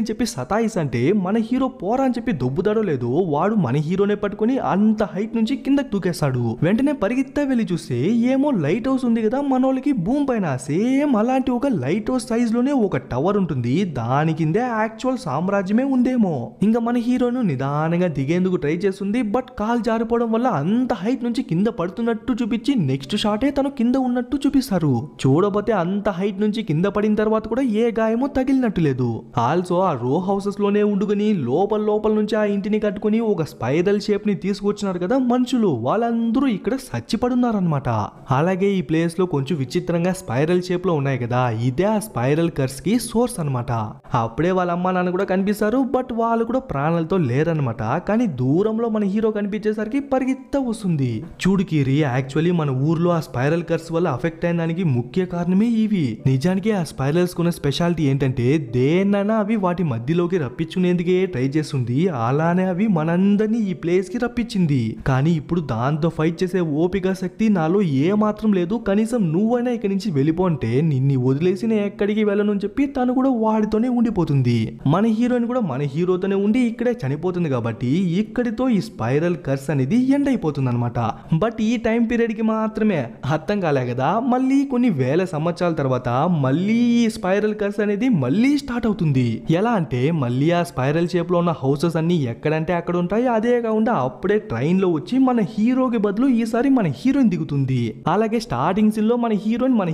అని చెప్పి సతాయిస్ అంటే మన హీరో పోరా అని చెప్పి దొబ్బుతాడో లేదో వాడు మన హీరోనే పట్టుకుని అంత హైట్ నుంచి కిందకి దూకేస్తాడు. వెంటనే పరిగెత్తా వెళ్ళి చూస్తే ఏమో లైట్ హౌస్ ఉంది కదా మనోళ్ళకి భూమి పైన, సేమ్ అలాంటి ఒక లైట్ హౌస్ సైజ్ లోనే ఒక టవర్ ఉంటుంది, దాని కిందే యాక్చువల్ సామ్రాజ్యమే ఉందేమో. ఇంకా మన హీరోను నిదానంగా దిగేందుకు ట్రై చేస్తుంది, బట్ కాల్ జారిపోవడం వల్ల అంత హైట్ నుంచి కింద పడుతున్నట్టు చూపించి నెక్స్ట్ షాటే తను కింద ఉన్నట్టు చూపిస్తారు. చూడబోతే అంత హైట్ నుంచి కింద పడిన తర్వాత కూడా ఏ గాయమో తగిలినట్టు లేదు. ఆల్సో ఆ రో హౌసెస్ లోనే ఉండుకుని లోపల నుంచి ఆ ఇంటిని కట్టుకుని ఒక స్పైరల్ షేప్ ని తీసుకొచ్చినారు కదా మనుషులు, వాళ్ళందరూ ఇక్కడ చచ్చిపడున్నారనమాట. అలాగే ఈ ప్లేస్ లో కొంచెం విచిత్రంగా స్పైరల్ షేప్ లో ఉన్నాయి కదా, ఇదే ఆ స్పైరల్ కర్స్ కి సోర్స్ అనమాట. అప్పుడే వాళ్ళ అమ్మ నాన్న కూడా కనిపిస్తారు, బట్ వాళ్ళు కూడా ప్రాణాలతో లేరనమాట. కానీ దూరంలో మన హీరో కనిపించేసరికి పరిగెత్తా వస్తుంది. చూడు కీరి, యాక్చువల్లీ మన ఊర్లో ఆ స్పైరల్ కర్స్ వల్ల అఫెక్ట్ అయిన దానికి ముఖ్య కారణమే ఇవి. నిజానికి ఆ స్పైరల్స్ కున్న స్పెషాలిటీ ఏంటంటే దేన్నైనా అవి వాటి మధ్యలోకి రప్పించుకునేందుకే ట్రై చేస్తుంది, అలానే అవి మనందరినీ ఈ ప్లేస్ కి రప్పించింది. కానీ ఇప్పుడు దాంతో ఫైట్ చేసే ఓపిక శక్తి నాలో ఏ మాత్రం లేదు, కనీసం నువ్వైనా ఇక్కడి నుంచి వెళ్ళిపో అంటే నిన్ను వదిలేసి నేను ఎక్కడికి వెళ్ళను అని చెప్పి తను కూడా వాడితోనే ఉండిపోతుంది. మన హీరోయిన్ కూడా మన హీరోతోనే ఉండి ఇక్కడే చనిపోతుంది. కాబట్టి ఇక్కడితో ఈ స్పైరల్ కర్స్ అనేది ఎండ్ అయిపోతుంది అనమాట. బట్ ఈ టైం పీరియడ్ కి మాత్రమే, అర్థం కాలే కదా, మళ్ళీ కొన్ని వేల సంవత్సరాల తర్వాత మళ్ళీ ఈ స్పైరల్ కర్స్ అనేది మళ్ళీ స్టార్ట్ అవుతుంది. ఎలా అంటే మళ్ళీ ఆ స్పైరల్ షేప్ లో ఉన్న హౌసెస్ అన్ని ఎక్కడంటే అక్కడ ఉంటాయి. అదే కాకుండా అప్పుడే ట్రైన్ లో వచ్చి మన హీరోకి బదులు ఈసారి మన హీరోయిన్ దిగుతుంది. అలాగే స్టార్టింగ్ సీన్ లో మన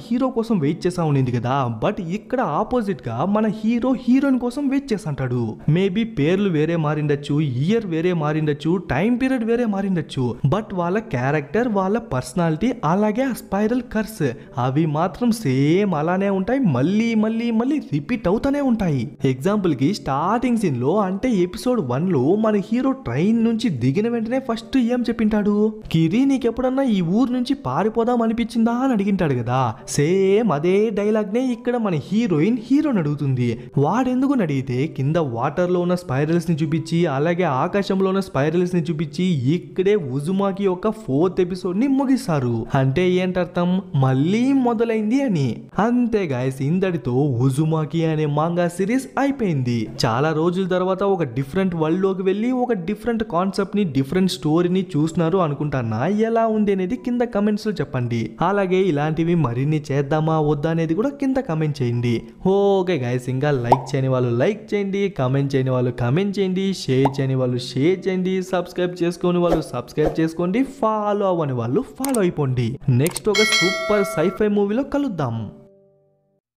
హీరో కోసం వెయిట్ చేసా ఉండింది కదా, బట్ ఇక్కడ ఆపోజిట్ గా మన హీరోయిన్ కోసం వెయిట్ చేస్తుంటాడు. మేబీ పేర్లు వేరే మారిండొచ్చు, ఇయర్ వేరే మారిండొచ్చు, టైం పీరియడ్ వేరే మారిండొచ్చు, బట్ వాళ్ళ క్యారెక్టర్, వాళ్ళ పర్సనాలిటీ, అలాగే ఆ స్పైరల్ కర్స్ అవి మాత్రం సేమ్ అలానే ఉంటాయి. మళ్ళీ రిపీట్ అవుతానే ఉంటాయి. ఎగ్జాంపుల్ కి స్టార్టింగ్ సీన్ లో అంటే ఎపిసోడ్ 1 లో మన హీరో ట్రైన్ నుంచి దిగిన వెంటనే ఫస్ట్ ఏం చెప్పింటాడు, కిరి నీకెప్పుడన్నా ఈ ఊరు నుంచి పారిపోదాం అనిపించిందా అని అడిగింటాడు కదా. సేమ్ అదే డైలాగ్ నే ఇక్కడ మన హీరోని అడుగుతుంది. వాడెందుకు అడిగితే కింద వాటర్ లో ఉన్న స్పైరల్స్ ని చూపించి అలాగే ఆకాశంలో ఉన్న స్పైరల్స్ ని చూపించి ఇక్కడే ఉజుమాకి యొక్క 4th ఎపిసోడ్ ని ముగిస్తారు. అంటే ఏంటర్థం, మళ్ళీ మొదలైంది అని. అంతే గాయస్, ఇంతటితో ఉజుమాకి అనే మాంగా సిరీస్ అయిపోయింది. చాలా రోజుల తర్వాత ఒక డిఫరెంట్ వరల్డ్ లోకి వెళ్ళి ఒక డిఫరెంట్ కాన్సెప్ట్ ని, డిఫరెంట్ స్టోరీని చూస్తున్నారు అనుకుంటానా. ఎలా ఉంది అనేది కింద కమెంట్స్ లో చెప్పండి. అలాగే ఇలాంటివి మరిన్ని చేద్దామా వద్దా అనేది కూడా కింద కమెంట్ చేయండి. ఓకే గైస్, ఇంకా లైక్ చేయని వాళ్ళు లైక్ చేయండి, కమెంట్ చేయని వాళ్ళు కమెంట్ చేయండి, షేర్ చేయని వాళ్ళు షేర్ చేయండి, సబ్స్క్రైబ్ చేసుకోని వాళ్ళు సబ్స్క్రైబ్ చేసుకోండి, ఫాలో అవ్వని వాళ్ళు ఫాలో అయిపోండి. నెక్స్ట్ ఒక సూపర్ సైఫై మూవీలో కలుద్దాం.